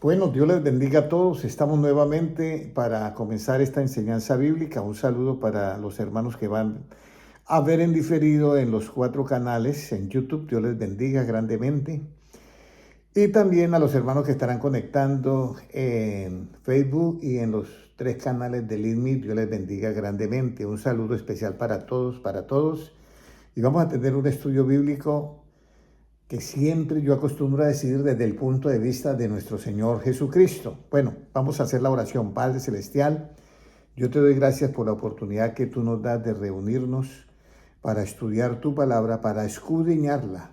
Bueno, Dios les bendiga a todos. Estamos nuevamente para comenzar esta enseñanza bíblica. Un saludo para los hermanos que van a ver en diferido en los 4 canales en YouTube. Dios les bendiga grandemente. Y también a los hermanos que estarán conectando en Facebook y en los 3 canales de LINMI. Dios les bendiga grandemente. Un saludo especial para todos, para todos. Y vamos a tener un estudio bíblico que siempre yo acostumbro a decir desde el punto de vista de nuestro Señor Jesucristo. Bueno, vamos a hacer la oración. Padre Celestial, yo te doy gracias por la oportunidad que tú nos das de reunirnos para estudiar tu palabra, para escudriñarla,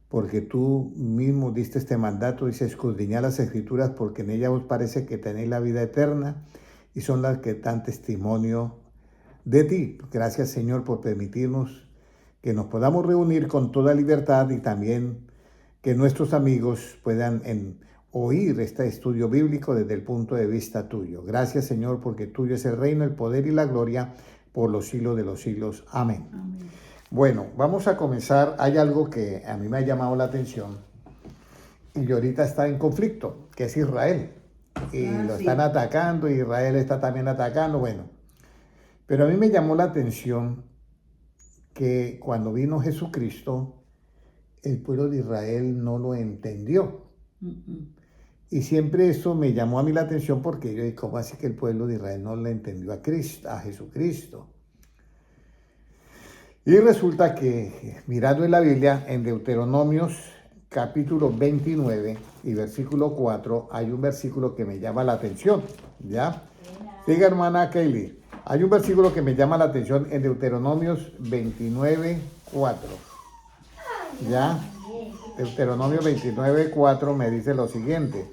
porque tú mismo diste este mandato, dice escudriñar las Escrituras, porque en ellas os parece que tenéis la vida eterna y son las que dan testimonio de ti. Gracias, Señor, por permitirnos que nos podamos reunir con toda libertad y también que nuestros amigos puedan oír este estudio bíblico desde el punto de vista tuyo. Gracias, Señor, porque tuyo es el reino, el poder y la gloria por los siglos de los siglos. Amén. Amén. Bueno, vamos a comenzar. Hay algo que a mí me ha llamado la atención y ahorita está en conflicto, que es Israel. Y lo están atacando, y Israel está también atacando, bueno. Pero a mí me llamó la atención que cuando vino Jesucristo, el pueblo de Israel no lo entendió. Y siempre eso me llamó a mí la atención porque yo dije, ¿cómo así que el pueblo de Israel no le entendió a Cristo, a Jesucristo? Y resulta que, mirando en la Biblia, en Deuteronomios capítulo 29 y versículo 4, hay un versículo que me llama la atención, ¿ya? Diga, hermana Kelly. Hay un versículo que me llama la atención en Deuteronomios 29, 4. ¿Ya? Deuteronomio 29, 4 me dice lo siguiente.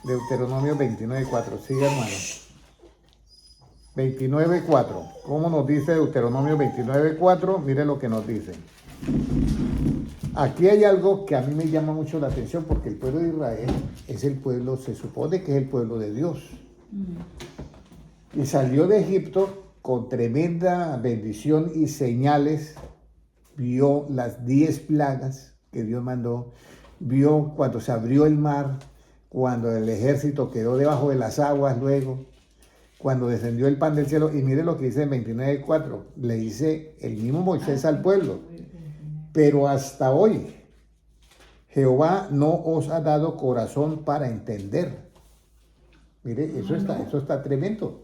Deuteronomio 29, 4. Sigue, hermano. 29, 4. ¿Cómo nos dice Deuteronomio 29, 4? Mire lo que nos dice. Aquí hay algo que a mí me llama mucho la atención porque el pueblo de Israel es el pueblo, se supone que es el pueblo de Dios. Y salió de Egipto con tremenda bendición y señales. Vio las 10 plagas que Dios mandó. Vio cuando se abrió el mar, cuando el ejército quedó debajo de las aguas luego, cuando descendió el pan del cielo. Y mire lo que dice en 29:4. Le dice el mismo Moisés al pueblo. Pero hasta hoy Jehová no os ha dado corazón para entender. Mire, eso está tremendo.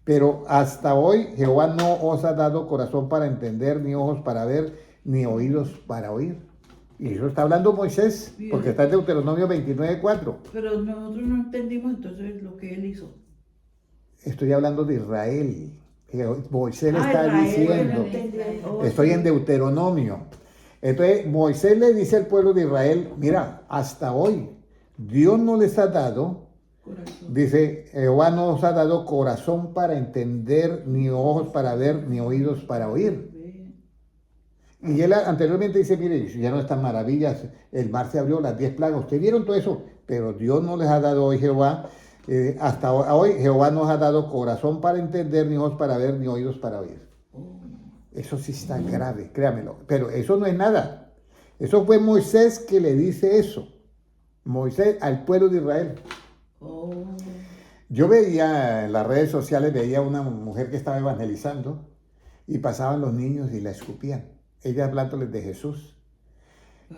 Pero hasta hoy Jehová no os ha dado corazón para entender, ni ojos para ver, ni oídos para oír. Y eso está hablando Moisés, porque está en Deuteronomio 29:4. Pero nosotros no entendimos entonces lo que él hizo. Estoy hablando de Israel. Moisés le está diciendo, estoy en Deuteronomio. Entonces Moisés le dice al pueblo de Israel, mira, hasta hoy Dios no les ha dado corazón. Dice, Jehová no os ha dado corazón para entender, ni ojos para ver, ni oídos para oír. Y él anteriormente dice, mire, ya no están maravillas, el mar se abrió, las 10 plagas, ustedes vieron todo eso, pero Dios no les ha dado hoy Jehová, hasta hoy Jehová no os ha dado corazón para entender, ni ojos para ver, ni oídos para oír. Eso sí está grave, créamelo, pero eso no es nada. Eso fue Moisés que le dice eso, Moisés al pueblo de Israel. Yo veía en las redes sociales, veía una mujer que estaba evangelizando y pasaban los niños y la escupían. Ella hablándoles de Jesús.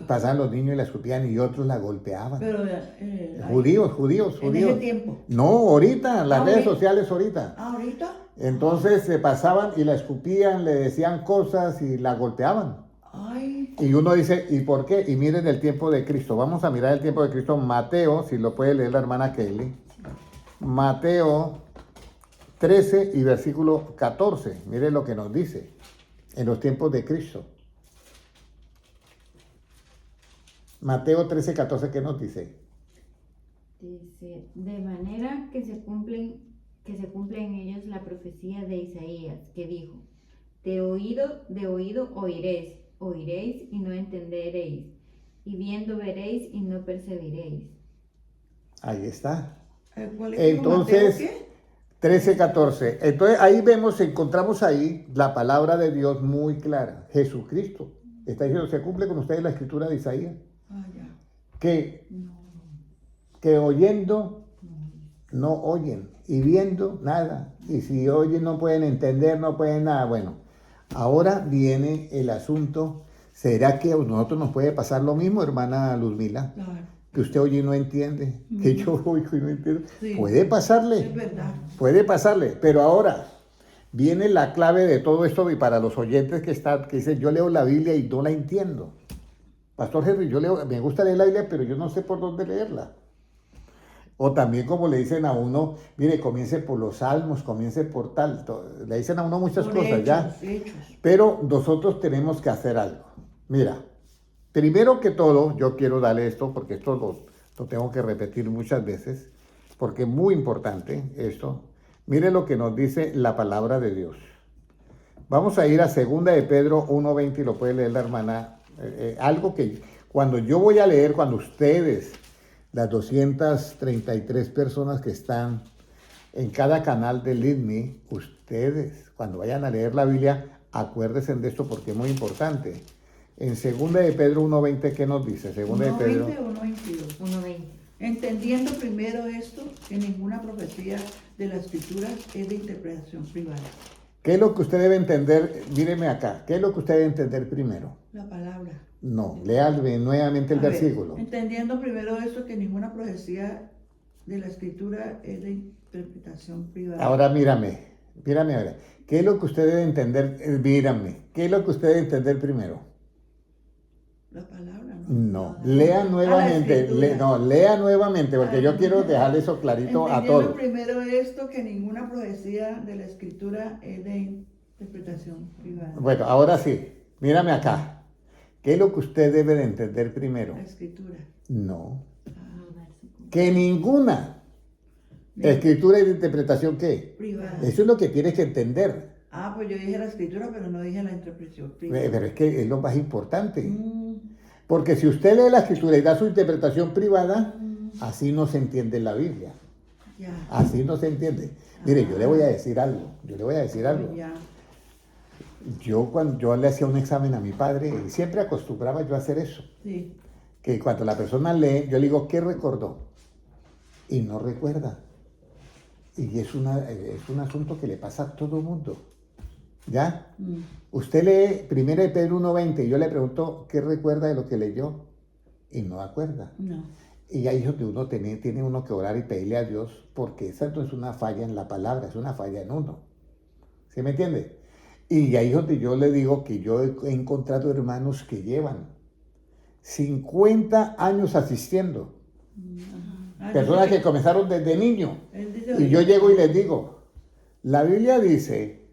Pasaban los niños y la escupían y otros la golpeaban. Pero, judíos. ¿En ese tiempo? No, ahorita, en las redes sociales ahorita. ¿Ahorita? Entonces se pasaban y la escupían, le decían cosas y la golpeaban. Ay. Y uno dice, ¿y por qué? Y miren el tiempo de Cristo. Vamos a mirar el tiempo de Cristo. Mateo, si lo puede leer la hermana Kelly. Mateo 13 y versículo 14. Miren lo que nos dice en los tiempos de Cristo. Mateo 13, 14, ¿qué nos dice? Dice, de manera que se cumple en ellos la profecía de Isaías, que dijo, de oído oiréis y no entenderéis, y viendo veréis y no percibiréis. Ahí está. Entonces, Mateo, 13, 14. Entonces ahí encontramos ahí la palabra de Dios muy clara. Jesucristo. Está diciendo, se cumple con ustedes la escritura de Isaías. Ya. Que que oyendo no oyen y viendo nada. Y si oyen no pueden entender, no pueden nada. Bueno, ahora viene el asunto. ¿Será que a nosotros nos puede pasar lo mismo, hermana Luzmila? Claro. Que usted oye y no entiende, que yo oigo y no entiendo. Sí. Puede pasarle, Es verdad. puede pasarle, pero ahora viene la clave de todo esto y para los oyentes que están, que dicen, yo leo la Biblia y no la entiendo. Pastor Henry, me gusta leer la Biblia, pero yo no sé por dónde leerla. O también como le dicen a uno, mire, comience por los salmos, comience por tal. Le dicen a uno muchas Por cosas, hechos, ¿ya? hechos. Pero nosotros tenemos que hacer algo. Mira, primero que todo, yo quiero darle esto, porque esto lo tengo que repetir muchas veces, porque es muy importante esto. Mire lo que nos dice la palabra de Dios. Vamos a ir a 2 de Pedro 1:20 y lo puede leer la hermana. Algo que cuando yo voy a leer, cuando ustedes, las 233 personas que están en cada canal del IDMI, ustedes, cuando vayan a leer la Biblia, acuérdense de esto porque es muy importante. En 2 de Pedro 1:20, ¿qué nos dice? 2 de Pedro 1:20 o 1:22. 1:20. Entendiendo primero esto, que ninguna profecía de la Escritura es de interpretación privada. ¿Qué es lo que usted debe entender? Míreme acá, ¿qué es lo que usted debe entender primero? La palabra. No, léame nuevamente el A ver, versículo. entendiendo primero esto, que ninguna profecía de la Escritura es de interpretación privada. Ahora mírame ahora. ¿Qué es lo que usted debe entender? Mírame, ¿qué es lo que usted debe entender primero? La palabra, ¿no? No, lea nuevamente, Escritura. lea nuevamente, porque yo Ah. quiero dejarle eso clarito a Entendiendo todos. primero esto, que ninguna profecía de la Escritura es de interpretación privada. Bueno, ahora sí, mírame acá. ¿Qué es lo que usted debe de entender primero? La Escritura. No, No darse cuenta. que ninguna escritura y de interpretación, ¿qué? Privada. Eso es lo que tienes que entender. Ah, pues yo dije la Escritura, pero no dije la interpretación privada. Pero es que es lo más importante. Mm, Porque si usted lee la escritura y da su interpretación privada, así no se entiende la Biblia. ya. Así no se entiende. Mire, yo le voy a decir algo. Ya. Cuando yo le hacía un examen a mi padre, y siempre acostumbraba yo a hacer eso. Sí. Que cuando la persona lee, yo le digo, ¿qué recordó? Y no recuerda. Y es un asunto que le pasa a todo mundo. ¿Ya? Mm, Usted lee 1 de Pedro 1:20 y yo le pregunto, ¿qué recuerda de lo que leyó? Y no acuerda. no. Y ahí es donde uno tiene uno que orar y pedirle a Dios, porque esa no es una falla en la palabra, es una falla en uno. ¿Sí me entiende? Y ahí es donde yo le digo que yo he encontrado hermanos que llevan 50 años asistiendo. Ah, Personas dice que comenzaron desde niño. él dice Y yo llego y les digo, la Biblia dice,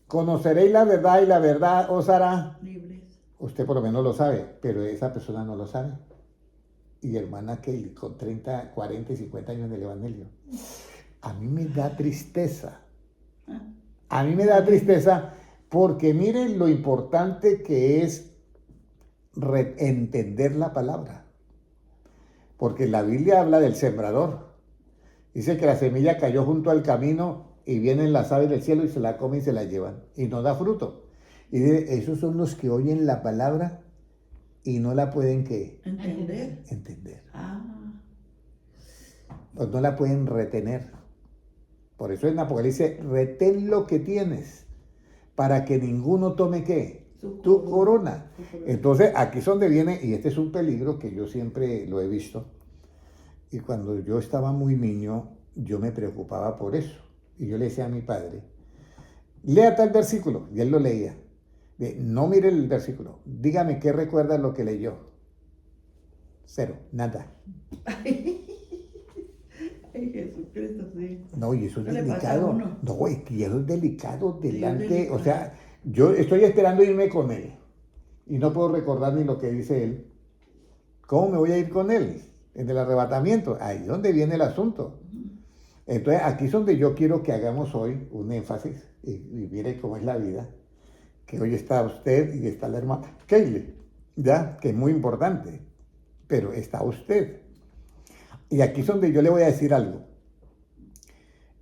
conoceréis la verdad y la verdad os hará. libres. Usted por lo menos lo sabe, pero esa persona no lo sabe. Y hermana Kelly, con 30, 40 y 50 años del Evangelio. A mí me da tristeza. Ah, A mí me da tristeza porque miren lo importante que es entender la palabra. Porque la Biblia habla del sembrador. Dice que la semilla cayó junto al camino y vienen las aves del cielo y se la comen y se la llevan. Y no da fruto. Y dice, esos son los que oyen la palabra y no la pueden ¿qué? Entender. Ah, Pues no la pueden retener. Por eso en Apocalipsis, retén lo que tienes para que ninguno tome ¿qué? Tu corona. Entonces, aquí es donde viene, y este es un peligro que yo siempre lo he visto. Y cuando yo estaba muy niño, yo me preocupaba por eso. Y yo le decía a mi padre, lea tal versículo. Y él lo leía. No mire el versículo. Dígame qué recuerda lo que leyó. Cero, nada. Ay, Jesucristo, sí. No, y eso es ¿Qué le pasa a delicado. uno? No, es que eso es delicado delante. delicado. O sea, yo estoy esperando irme con él. Y no puedo recordar ni lo que dice él. ¿Cómo me voy a ir con él? En el arrebatamiento. Ahí es donde viene el asunto. Entonces, aquí es donde yo quiero que hagamos hoy un énfasis. Y mire cómo es la vida. Que hoy está usted y está la hermana Kaylee. ¿Ya? Que es muy importante. Pero está usted. Y aquí es donde yo le voy a decir algo.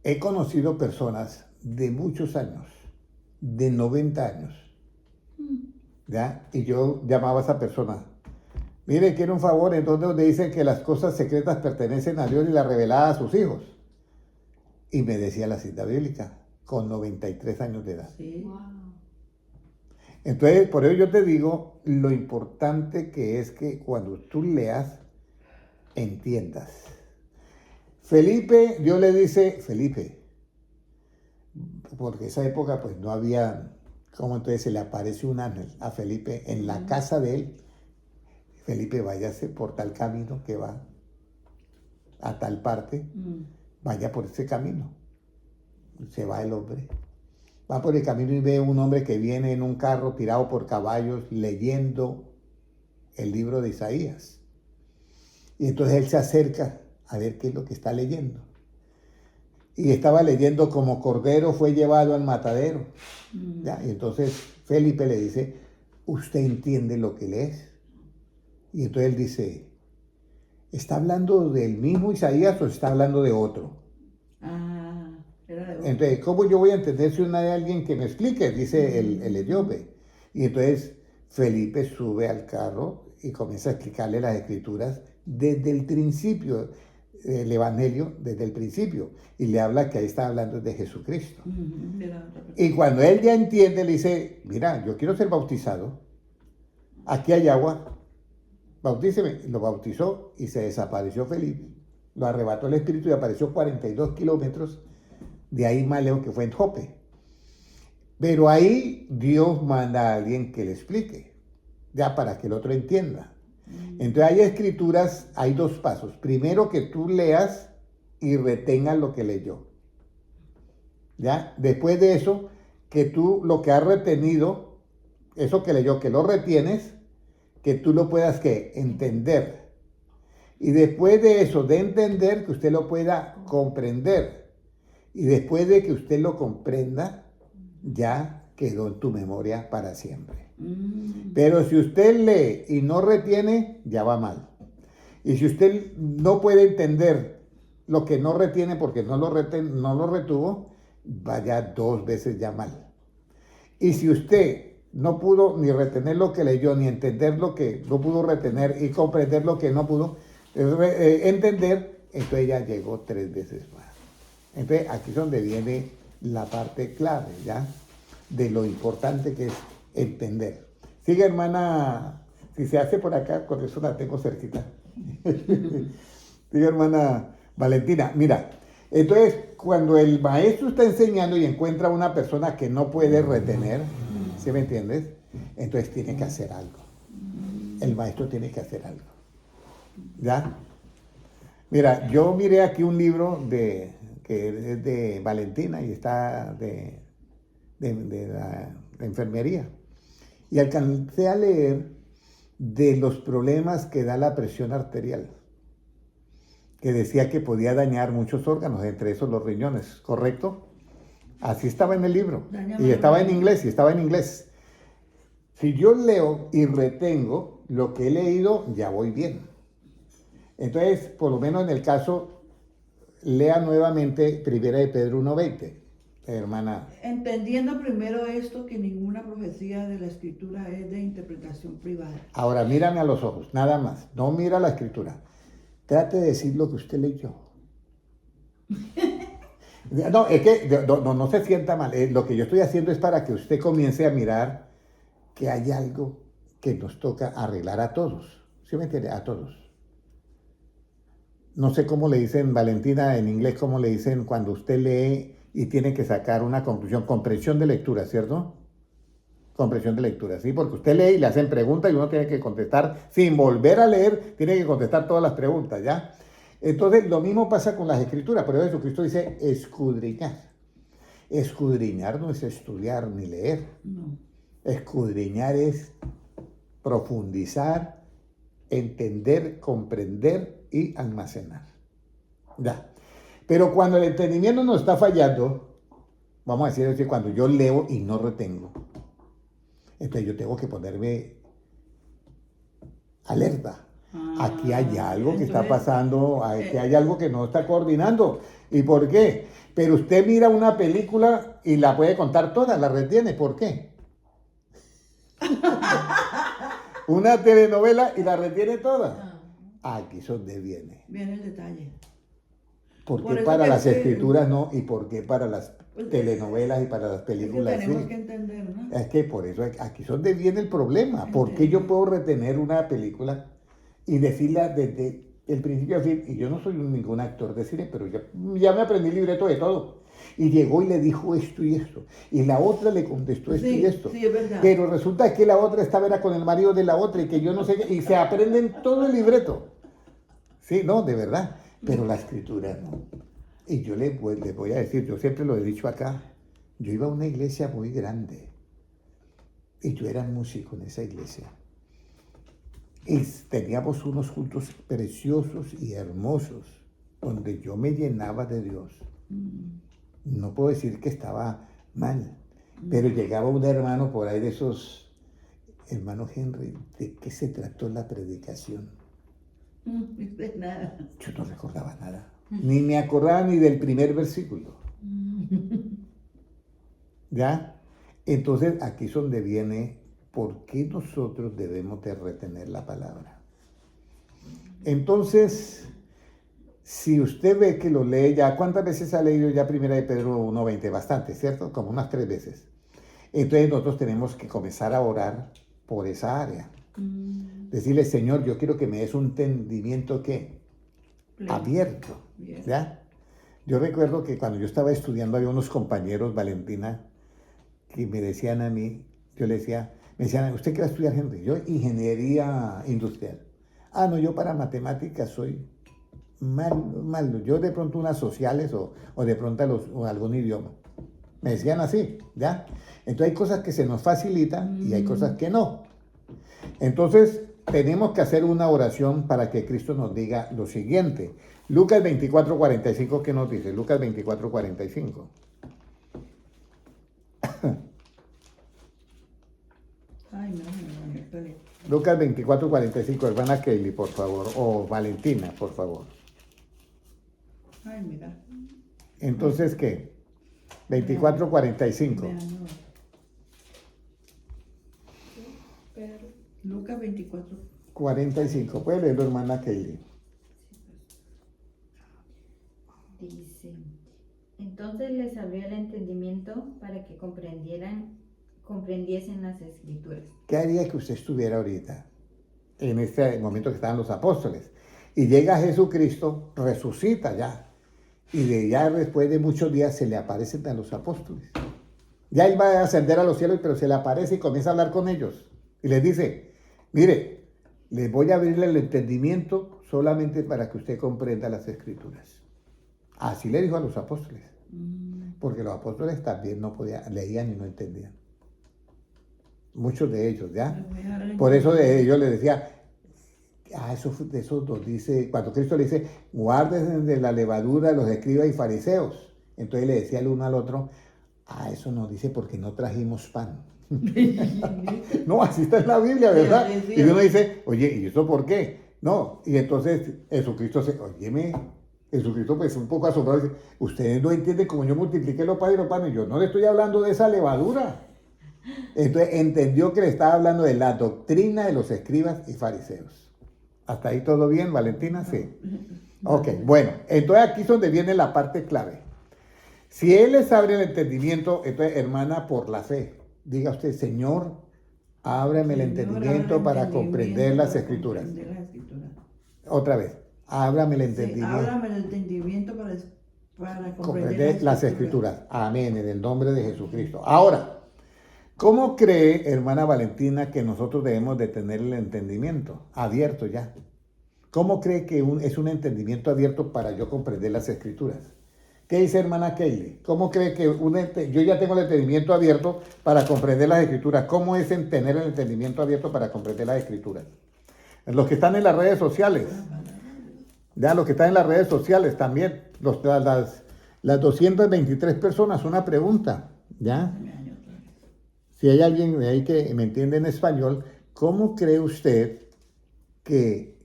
He conocido personas de muchos años, de 90 años, ¿ya? Y yo llamaba a esa persona, Mire, quiere un favor, entonces donde dicen que las cosas secretas pertenecen a Dios y las reveladas a sus hijos. Y me decía la cita bíblica, con 93 años de edad. Sí. Wow. Entonces, por ello yo te digo, lo importante que es que cuando tú leas, entiendas. Felipe, Dios le dice, Felipe, porque esa época pues no había, como entonces se le aparece un ángel a Felipe en la casa de él. Felipe, váyase por tal camino que va a tal parte, vaya por ese camino. Se va el hombre. Va por el camino y ve un hombre que viene en un carro tirado por caballos leyendo el libro de Isaías. Y entonces él se acerca a ver qué es lo que está leyendo. Y estaba leyendo como cordero fue llevado al matadero. ¿Ya? Y entonces Felipe le dice, ¿usted entiende lo que lees? Y entonces él dice, ¿está hablando del mismo Isaías o está hablando de otro? Era de otro. Entonces, ¿cómo yo voy a entender si no hay alguien que me explique? Dice el etíope. Y entonces Felipe sube al carro y comienza a explicarle las escrituras desde el principio, el evangelio desde el principio. Y le habla que ahí está hablando de Jesucristo. Era otra persona. Y cuando él ya entiende, le dice, mira, yo quiero ser bautizado. Aquí hay agua. Bautíceme. Lo bautizó y se desapareció Felipe. Lo arrebató el Espíritu y apareció 42 kilómetros de ahí más lejos, que fue en Jope. Pero ahí Dios manda a alguien que le explique, ya para que el otro entienda. Entonces hay escrituras, hay dos pasos. Primero, que tú leas y retengas lo que leyó. ¿Ya? Después de eso, que tú lo que has retenido, eso que leyó, que lo retienes, que tú lo puedas ¿qué? Entender. Y después de eso, de entender, que usted lo pueda comprender. Y después de que usted lo comprenda, ya quedó en tu memoria para siempre. Pero si usted lee y no retiene, ya va mal. Y si usted no puede entender lo que no retiene porque no lo retuvo, vaya 2 veces ya mal. Y si usted no pudo ni retener lo que leyó, ni entender lo que no pudo retener y comprender lo que no pudo entender, entonces ya llegó 3 veces más. Entonces aquí es donde viene la parte clave, ¿ya? De lo importante que es entender. Sigue, hermana, si se hace por acá, con eso la tengo cerquita. Sigue, hermana Valentina. Mira, entonces cuando el maestro está enseñando y encuentra a una persona que no puede retener, ¿sí me entiendes? Entonces tiene que hacer algo. El maestro tiene que hacer algo. ¿Ya? Mira, yo miré aquí un libro que es de Valentina y está de la enfermería. Y alcancé a leer de los problemas que da la presión arterial, que decía que podía dañar muchos órganos, entre esos los riñones, ¿correcto? Así estaba en el libro. Y estaba en inglés. Si yo leo y retengo lo que he leído, ya voy bien. Entonces, por lo menos en el caso, lea nuevamente 1 de Pedro 1:20, hermana. Entendiendo primero esto, que ninguna profecía de la Escritura es de interpretación privada. Ahora, mírame a los ojos, nada más. No mira la Escritura. Trate de decir lo que usted leyó. No, es que no se sienta mal. Lo que yo estoy haciendo es para que usted comience a mirar que hay algo que nos toca arreglar a todos. ¿Sí me entiende? A todos. No sé cómo le dicen, Valentina, en inglés, cómo le dicen cuando usted lee y tiene que sacar una conclusión. Comprensión de lectura, ¿cierto? Comprensión de lectura, ¿sí? Porque usted lee y le hacen preguntas y uno tiene que contestar sin volver a leer, tiene que contestar todas las preguntas, ¿ya? Entonces, lo mismo pasa con las escrituras. Por eso Jesucristo dice escudriñar. Escudriñar no es estudiar ni leer. No. Escudriñar es profundizar, entender, comprender y almacenar. Ya. Pero cuando el entendimiento nos está fallando, vamos a decir cuando yo leo y no retengo, entonces yo tengo que ponerme alerta. Aquí hay algo que está pasando, aquí hay algo que no está coordinando. ¿Y por qué? Pero usted mira una película y la puede contar toda, la retiene. ¿Por qué? una telenovela y la retiene toda. Ah. Aquí es donde viene. Viene el detalle. ¿Por Por qué eso para que las sí. escrituras no? ¿Y por qué para las Pues, telenovelas y para las Es que películas tenemos sí? que entender, ¿no? Es que por eso aquí es donde viene el problema. ¿Por qué yo puedo retener una película y decirla desde el principio al fin? Y yo no soy ningún actor de cine, pero ya me aprendí el libreto de todo. Y llegó y le dijo esto y esto. Y la otra le contestó esto y esto. Sí, es verdad. Pero resulta que la otra estaba era con el marido de la otra y que yo no sé qué. Y se aprenden todo el libreto. Sí, no, de verdad. Pero la escritura no. Y yo les voy a decir, yo siempre lo he dicho acá, yo iba a una iglesia muy grande y yo era músico en esa iglesia. Y teníamos unos cultos preciosos y hermosos donde yo me llenaba de Dios. No puedo decir que estaba mal, pero llegaba un hermano por ahí de esos, hermano Henry, ¿de qué se trató la predicación? De nada. Yo no recordaba nada, ni me acordaba ni del primer versículo. ¿Ya? Entonces aquí es donde viene por qué nosotros debemos de retener la palabra. Entonces, si usted ve que lo lee ya, ¿cuántas veces ha leído ya Primera de Pedro 1:20? Bastante, ¿cierto? Como unas 3 veces. Entonces nosotros tenemos que comenzar a orar por esa área. Decirle, Señor, yo quiero que me des un entendimiento que abierto. Bien. ¿Ya? Yo recuerdo que cuando yo estaba estudiando había unos compañeros, Valentina, que me decían a mí, yo le decía, me decían, ¿usted qué va a estudiar, Henry? Yo, ingeniería industrial. Ah, no, yo para matemáticas soy malo. Yo de pronto unas sociales o de pronto o algún idioma. Me decían así, ¿ya? Entonces hay cosas que se nos facilitan y hay cosas que no. Entonces tenemos que hacer una oración para que Cristo nos diga lo siguiente. Lucas 24:45, ¿qué nos dice? Lucas 24:45. Ay, no, espere. Lucas 24:45, hermana Kelly, por favor, o Valentina, por favor. Ay, mira. Entonces, ¿qué? 24:45. Vean, no. Lucas 24. 45. Puede leerlo, hermana Kelly. Dice, entonces les abrió el entendimiento para que comprendiesen las escrituras. ¿Qué haría que usted estuviera ahorita, en este momento que estaban los apóstoles? Y llega Jesucristo, resucita ya. Y ya después de muchos días se le aparecen a los apóstoles. Ya él va a ascender a los cielos, pero se le aparece y comienza a hablar con ellos. Y les dice, mire, les voy a abrirle el entendimiento solamente para que usted comprenda las escrituras. Así le dijo a los apóstoles. Porque los apóstoles también no podían, leían y no entendían. Muchos de ellos, ¿ya? Por eso de ellos les decía, de esos dos dice, cuando Cristo le dice, guárdense de la levadura de los escribas y fariseos. Entonces le decía el uno al otro, eso nos dice porque no trajimos pan. No, así está en la Biblia, ¿verdad? Sí, sí, sí. Y uno dice, oye, ¿y eso por qué? No, y entonces Jesucristo Jesucristo pues un poco asombrado dice, ustedes no entienden cómo yo multipliqué los panes y los panes, yo no le estoy hablando de esa levadura. Entonces entendió que le estaba hablando de la doctrina de los escribas y fariseos. ¿Hasta ahí todo bien, Valentina? Sí. Ok, bueno, entonces aquí es donde viene la parte clave. Si Él les abre el entendimiento, entonces, hermana, por la fe, diga usted, Señor, ábreme el entendimiento para comprender las escrituras. Otra vez, ábrame el entendimiento. Ábrame el entendimiento para comprender las escrituras. Amén, en el nombre de Jesucristo. Ahora, ¿cómo cree, hermana Valentina, que nosotros debemos de tener el entendimiento abierto ya? ¿Cómo cree que es un entendimiento abierto para yo comprender las escrituras? ¿Qué dice hermana Keili? ¿Cómo cree que yo ya tengo el entendimiento abierto para comprender las escrituras? ¿Cómo es tener el entendimiento abierto para comprender las escrituras? Los que están en las redes sociales, ya los que están en las redes sociales también, las 223 personas, una pregunta, ¿ya? Si hay alguien de ahí que me entiende en español, ¿cómo cree usted que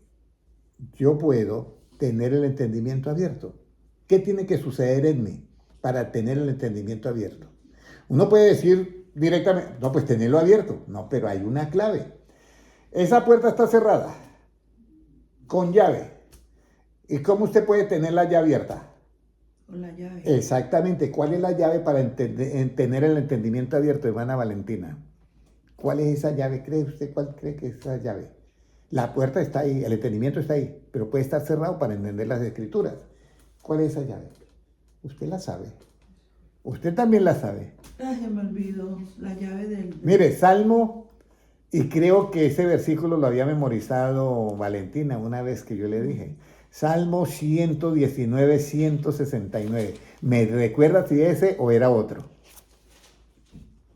yo puedo tener el entendimiento abierto? ¿Qué tiene que suceder en mí para tener el entendimiento abierto? Uno puede decir directamente, no, pues tenerlo abierto. No, pero hay una clave. Esa puerta está cerrada, con llave. ¿Y cómo usted puede tener la llave abierta? Con la llave. Exactamente. ¿Cuál es la llave para tener el entendimiento abierto, hermana Valentina? ¿Cuál es esa llave? ¿Cree usted cuál cree que es esa llave? La puerta está ahí, el entendimiento está ahí, pero puede estar cerrado para entender las escrituras. ¿Cuál es esa llave? Usted la sabe. Usted también la sabe. Ay, se me olvidó la llave del... Mire, Salmo, y creo que ese versículo lo había memorizado Valentina una vez que yo le dije. Salmo 119, 169. ¿Me recuerda si ese o era otro?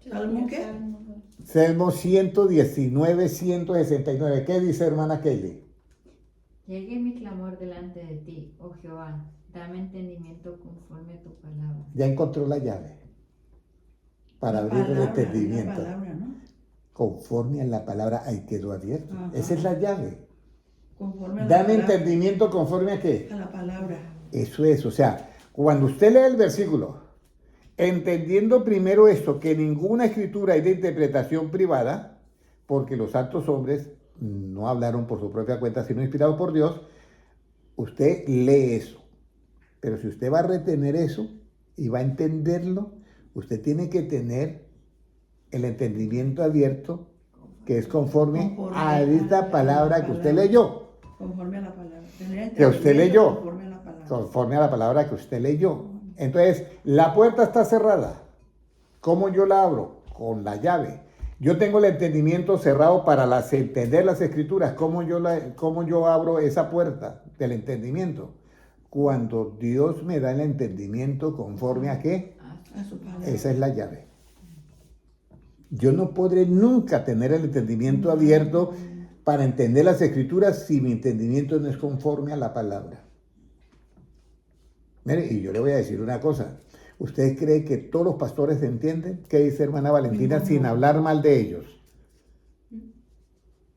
¿Salmo qué? Salmo 119, 169. ¿Qué dice, hermana Kelly? Llegue mi clamor delante de ti, oh Jehová, dame entendimiento conforme a tu palabra. Ya encontró la llave para abrir el entendimiento. La palabra, ¿no? Conforme a la palabra, ahí quedó abierto. Ajá. Esa es la llave. Conforme a la Dame palabra. entendimiento conforme a qué. A la palabra. Eso es, o sea, cuando usted lee el versículo, entendiendo primero esto, que ninguna escritura es de interpretación privada, porque los santos hombres no hablaron por su propia cuenta, sino inspirados por Dios, usted lee eso. Pero si usted va a retener eso y va a entenderlo, usted tiene que tener el entendimiento abierto, que es conforme a esta palabra que usted leyó. Conforme a la palabra. Que usted leyó. Conforme a la palabra. Conforme a la palabra que usted leyó. Entonces, la puerta está cerrada. ¿Cómo yo la abro? Con la llave. Yo tengo el entendimiento cerrado para entender las escrituras. ¿Cómo yo abro esa puerta del entendimiento? Cuando Dios me da el entendimiento conforme a qué. A su palabra. Esa es la llave. Yo no podré nunca tener el entendimiento abierto para entender las escrituras si mi entendimiento no es conforme a la palabra. Mire, y yo le voy a decir una cosa. ¿Usted cree que todos los pastores entienden? ¿Qué dice hermana Valentina? No. Sin hablar mal de ellos.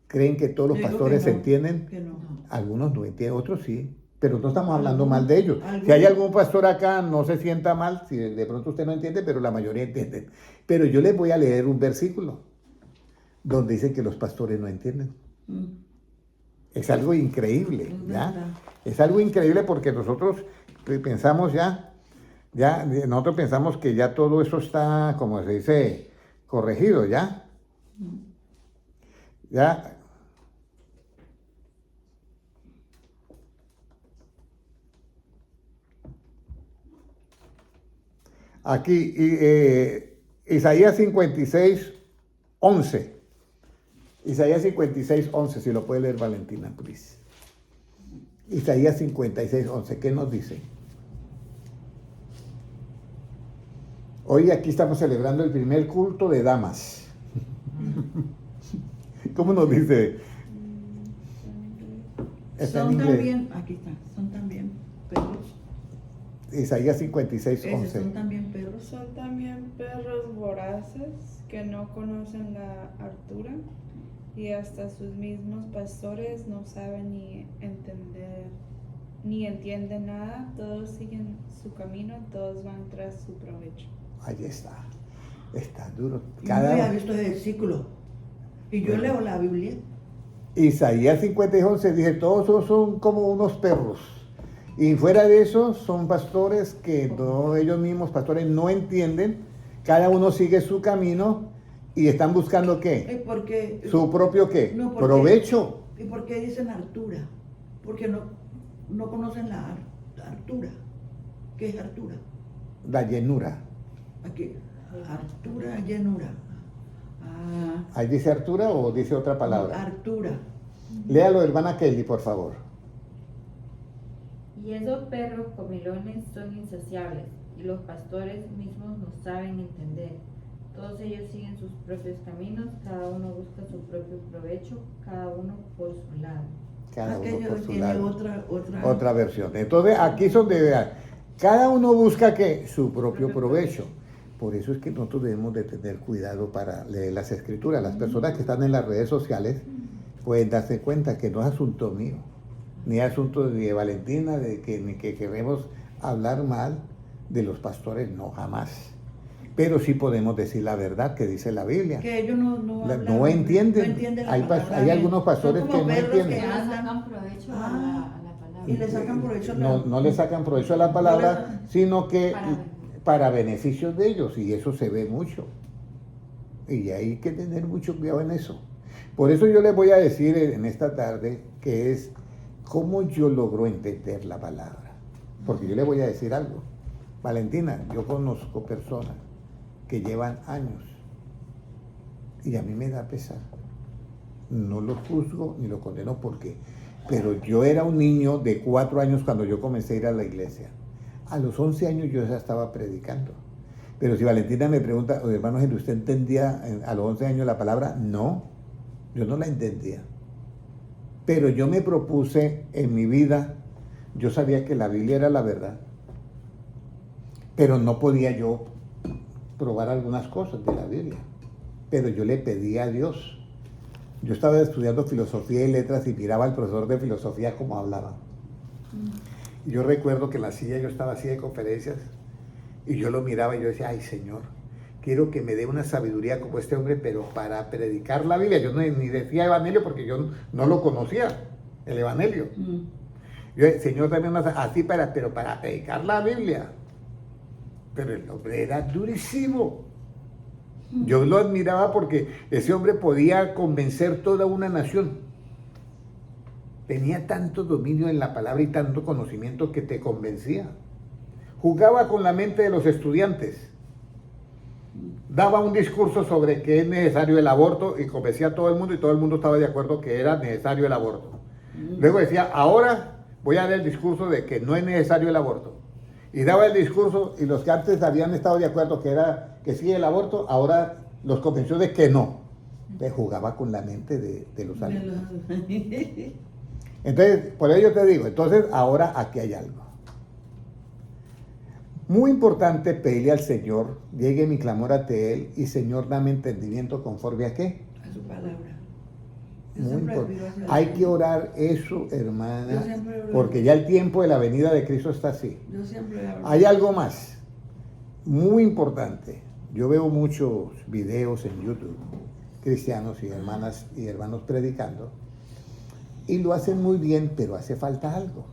¿Creen que todos los Yo digo pastores que no, entienden? que no. Algunos no entienden, otros sí. Pero no estamos hablando mal de ellos. Algunos. Si hay algún pastor acá, no se sienta mal, si de pronto usted no entiende, pero la mayoría entienden. Pero yo les voy a leer un versículo donde dice que los pastores no entienden. Mm. Es algo increíble, Es ¿ya? verdad. Es algo increíble porque nosotros pensamos nosotros pensamos que ya todo eso está, como se dice, corregido, ¿ya? Ya. Aquí, Isaías 56, 11. Isaías 56, 11, si lo puede leer Valentina, please. Isaías 56, 11, ¿qué nos dice? Hoy aquí estamos celebrando el primer culto de damas. ¿Cómo nos dice? Está en Son inglés. también, aquí está, son también perros. Isaías 56, 11. Son también perros. Son también perros voraces que no conocen la hartura y hasta sus mismos pastores no saben ni entender ni entienden nada. Todos siguen su camino, todos van tras su provecho. Ahí está. Está duro. Yo no había visto ese versículo. Y yo leo la Biblia. Isaías 56, 11 dice, todos esos son como unos perros. Y fuera de eso son pastores que ellos mismos, pastores, no entienden. Cada uno sigue su camino y están buscando ¿qué? Porque, Su propio ¿qué? No, porque- Provecho. ¿Y por qué dicen hartura? Porque no conocen la hartura. ¿Qué es hartura? La llenura. Aquí, hartura, llenura. Ah, ¿Ahí dice Artura o dice otra palabra? hartura. Léalo, hermana Kelly, por favor. Y esos perros comilones son insaciables, y los pastores mismos no saben entender. Todos ellos siguen sus propios caminos, cada uno busca su propio provecho, cada uno por su lado. Cada uno Aquello por su tiene lado. otra Versión. Entonces, aquí es donde vean, cada uno busca ¿qué? Su propio provecho. Por eso es que nosotros debemos de tener cuidado para leer las escrituras. Las personas que están en las redes sociales pueden darse cuenta que no es asunto mío, ni es asunto de Valentina, ni que queremos hablar mal de los pastores, no, jamás. pero sí podemos decir la verdad que dice la Biblia. Que ellos no La- hablan, no entienden. no entienden la Hay palabra hay bien. algunos pastores Son que como no perros entienden. Que le andan sacan provecho Ah, a la palabra. y le sacan provecho a la- No le sacan provecho a la palabra, No le- sino que Para para beneficios de ellos, y eso se ve mucho. Y hay que tener mucho cuidado en eso. Por eso yo les voy a decir en esta tarde que es cómo yo logro entender la palabra. Porque yo les voy a decir algo. Valentina, yo conozco personas que llevan años y a mí me da pesar. No los juzgo ni los condeno porque, pero yo era un niño de 4 años cuando yo comencé a ir a la iglesia. A los 11 años yo ya estaba predicando. Pero si Valentina me pregunta, "Oye, hermano, ¿usted entendía a los 11 años la palabra?" No, yo no la entendía. Pero yo me propuse en mi vida, yo sabía que la Biblia era la verdad, pero no podía yo probar algunas cosas de la Biblia. Pero yo le pedí a Dios. Yo estaba estudiando filosofía y letras y miraba al profesor de filosofía cómo hablaba. Y yo recuerdo que en la silla, yo estaba así de conferencias, y yo lo miraba y yo decía, ay Señor, quiero que me dé una sabiduría como este hombre, pero para predicar la Biblia. Yo ni decía evangelio porque yo no lo conocía, el evangelio. Yo, Señor, dame una así pero para predicar la Biblia. Pero el hombre era durísimo. Yo lo admiraba porque ese hombre podía convencer toda una nación. Tenía tanto dominio en la palabra y tanto conocimiento que te convencía. Jugaba con la mente de los estudiantes. Daba un discurso sobre que es necesario el aborto y convencía a todo el mundo y todo el mundo estaba de acuerdo que era necesario el aborto. Luego decía, ahora voy a dar el discurso de que no es necesario el aborto. Y daba el discurso y los que antes habían estado de acuerdo que sí el aborto, ahora los convenció de que no. Entonces jugaba con la mente de los alumnos. Entonces, por ello te digo, entonces ahora aquí hay algo. Muy importante pedirle al Señor, llegue mi clamor ante Él y Señor, dame entendimiento conforme a qué. A su palabra. Yo Muy siempre importante. pido hacia Hay Dios. que orar eso, Yo hermana, siempre oro. porque ya el tiempo de la venida de Cristo está así. Yo siempre hablo. Hay algo más, muy importante. Yo veo muchos videos en YouTube, cristianos y hermanas y hermanos predicando, y lo hacen muy bien, pero hace falta algo.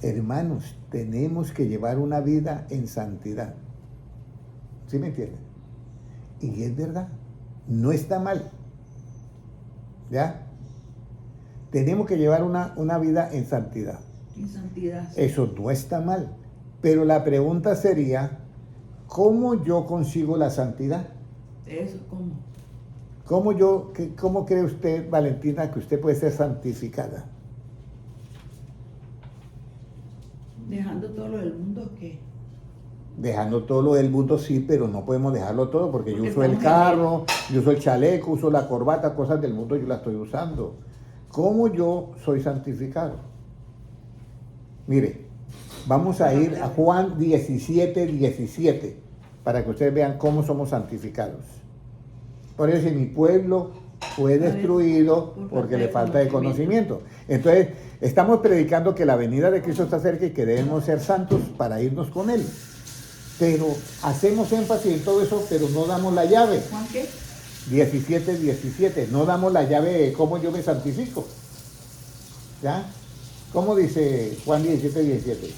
Hermanos, tenemos que llevar una vida en santidad. ¿Sí me entienden? Y es verdad, no está mal. ¿Ya? Tenemos que llevar una vida en santidad. En santidad. Eso no está mal. Pero la pregunta sería, ¿cómo yo consigo la santidad? Eso, ¿cómo? ¿Cómo cree usted, Valentina, que usted puede ser santificada? Dejando todo lo del mundo, ¿qué? Dejando todo lo del mundo, sí, pero no podemos dejarlo todo porque yo Porque uso el estamos en carro, yo uso el chaleco, uso la corbata, cosas del mundo yo las estoy usando. ¿Cómo yo soy santificado? Mire, vamos a ir a Juan 17:17 para que ustedes vean cómo somos santificados. Por eso, si mi pueblo fue destruido porque le falta de conocimiento. Entonces, estamos predicando que la venida de Cristo está cerca y que debemos ser santos para irnos con Él. Pero hacemos énfasis en todo eso, pero no damos la llave. ¿Juan qué? 17:17. No damos la llave de cómo yo me santifico. ¿Ya? ¿Cómo dice Juan 17:17?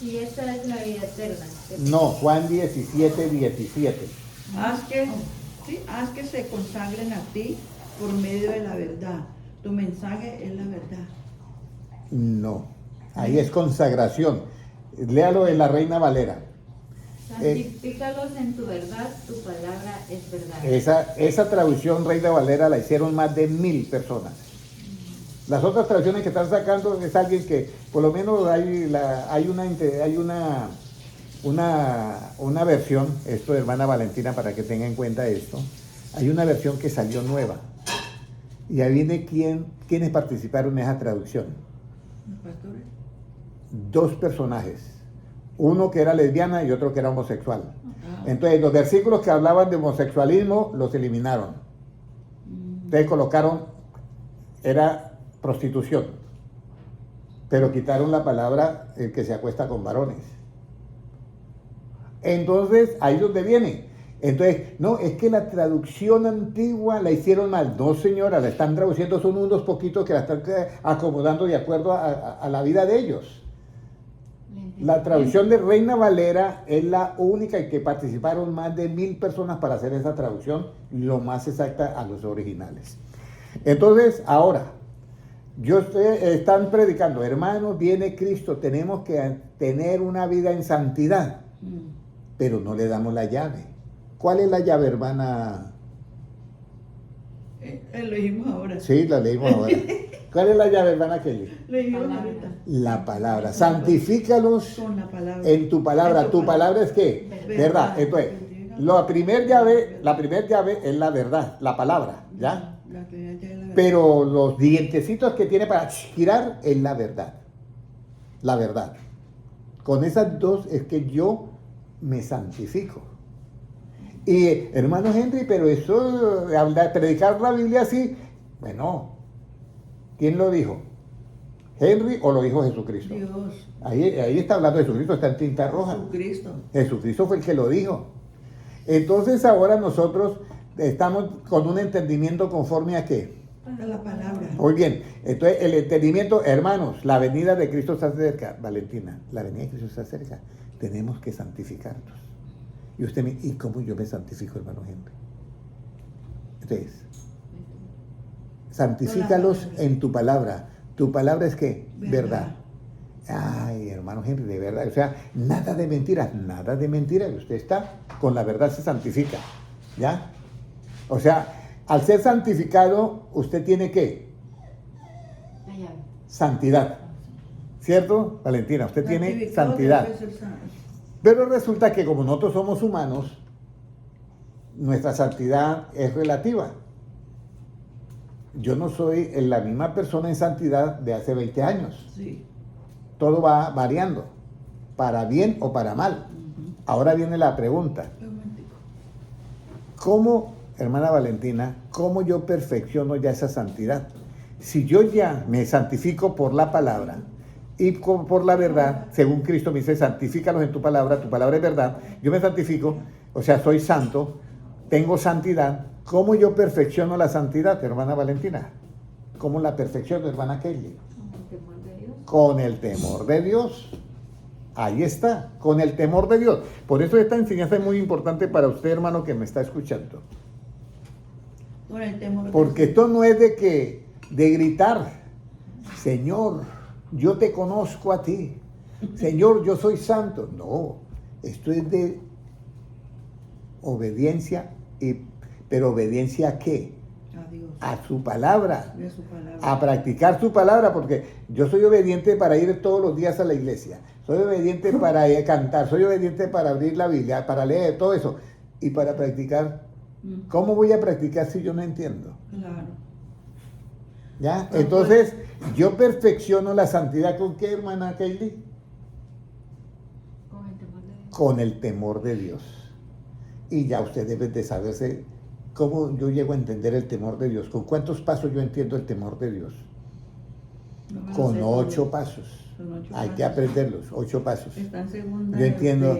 Y esta es la vida eterna. No, Juan 17:17. Haz que se consagren a ti por medio de la verdad. Tu mensaje es la verdad. No, ahí es consagración. Léalo en la Reina Valera. Santifícalos en tu verdad, tu palabra es verdad. Esa traducción Reina Valera la hicieron más de 1000 personas. Las otras traducciones que están sacando es alguien que, por lo menos hay una versión, esto hermana Valentina, para que tenga en cuenta esto, hay una versión que salió nueva. Y ahí viene quiénes participaron en esa traducción. ¿Los pastores? 2 personajes, uno que era lesbiana y otro que era homosexual. Ah. Entonces los versículos que hablaban de homosexualismo los eliminaron. Entonces colocaron, era prostitución, pero quitaron la palabra el que se acuesta con varones. Entonces, ahí es donde viene. Entonces, no, es que la traducción antigua la hicieron mal. No, señora, la están traduciendo, son unos poquitos que la están acomodando de acuerdo a la vida de ellos. La traducción de Reina Valera es la única en que participaron más de 1000 personas para hacer esa traducción lo más exacta a los originales. Entonces, ahora, están predicando, hermanos, viene Cristo, tenemos que tener una vida en santidad, pero no le damos la llave. ¿Cuál es la llave, hermana? Lo dijimos ahora. Sí, la leímos ahora. ¿Cuál es la llave, hermana Kelly? Lo dijimos Palabra. ahorita. La palabra. Santifícalos Con la palabra. en tu palabra. En ¿Tu palabra es qué? Verdad. Verdad. Entonces, la primer llave es la verdad, la palabra, ¿ya? La primera llave es la verdad. Pero los dientecitos que tiene para girar es la verdad. La verdad. Con esas dos es que yo me santifico. Y hermano Henry, pero eso, predicar la Biblia así, bueno, ¿quién lo dijo? ¿Henry o lo dijo Jesucristo? Dios. Ahí está hablando Jesucristo, está en tinta roja. Jesucristo. Jesucristo fue el que lo dijo. Entonces ahora nosotros estamos con un entendimiento conforme a qué. A la palabra. Muy bien, entonces el entendimiento, hermanos, la venida de Cristo está cerca. Valentina, la venida de Cristo está cerca. Tenemos que santificarnos. Y usted ¿y cómo yo me santifico, hermano Henry? Entonces, santifícalos en tu palabra. ¿Tu palabra es qué? Verdad. Ay, hermano Henry, de verdad. O sea, nada de mentiras, nada de mentiras. Usted está con la verdad, se santifica. ¿Ya? O sea, al ser santificado, usted tiene ¿qué? La llave. Santidad. ¿Cierto, Valentina? Usted tiene Santificado santidad. debe ser santo. Pero resulta que como nosotros somos humanos, nuestra santidad es relativa. Yo no soy la misma persona en santidad de hace 20 años. Sí. Todo va variando, para bien o para mal. Ahora viene la pregunta. Un momentico. ¿Cómo, hermana Valentina, cómo yo perfecciono ya esa santidad? Si yo ya me santifico por la palabra y por la verdad, según Cristo me dice, santifícalos en tu palabra es verdad, yo me santifico, o sea, soy santo, tengo santidad. ¿Cómo yo perfecciono la santidad, hermana Valentina? ¿Cómo la perfecciono, hermana Kelly? Con el temor de Dios. Con el temor de Dios. Ahí está, con el temor de Dios. Por eso esta enseñanza es muy importante para usted, hermano, que me está escuchando. Con el temor. Porque esto no es de gritar, Señor, yo te conozco a ti. Señor, yo soy santo. No, esto es de obediencia, pero obediencia ¿a qué? A Dios. A su palabra. De su palabra. A practicar su palabra, porque yo soy obediente para ir todos los días a la iglesia, soy obediente para cantar, soy obediente para abrir la Biblia, para leer todo eso, y para practicar. ¿Cómo voy a practicar si yo no entiendo? Claro. ¿Ya? Entonces, yo perfecciono la santidad ¿con qué, hermana Kelly? Con el temor de Dios. Con el temor de Dios. Y ya usted debe de saberse cómo yo llego a entender el temor de Dios. ¿Con cuántos pasos yo entiendo el temor de Dios? No me lo Con sé 8 todo. pasos. Son 8 Hay pasos. que aprenderlos, 8 pasos. Está en segunda. Yo entiendo.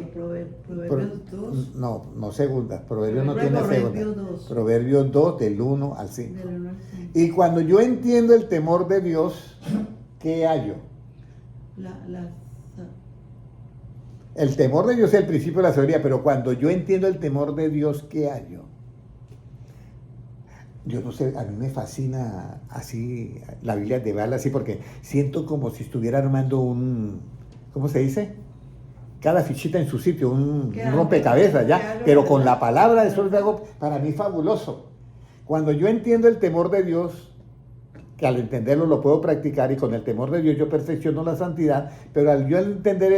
Proverbios 2. No segunda. Proverbios no Proverbios tiene segunda. 2. Proverbios 2 del 1 al 5. Del 1 al 5. Y cuando yo entiendo el temor de Dios, ¿qué hallo? El temor de Dios es el principio de la sabiduría, pero cuando yo entiendo el temor de Dios, ¿qué hallo? Yo no sé, a mí me fascina así la Biblia de verla así porque siento como si estuviera armando ¿cómo se dice? Cada fichita en su sitio, un rompecabezas, ¿ya? Pero con la palabra, eso es algo para mí fabuloso. Cuando yo entiendo el temor de Dios, que al entenderlo lo puedo practicar y con el temor de Dios yo perfecciono la santidad, pero al yo entender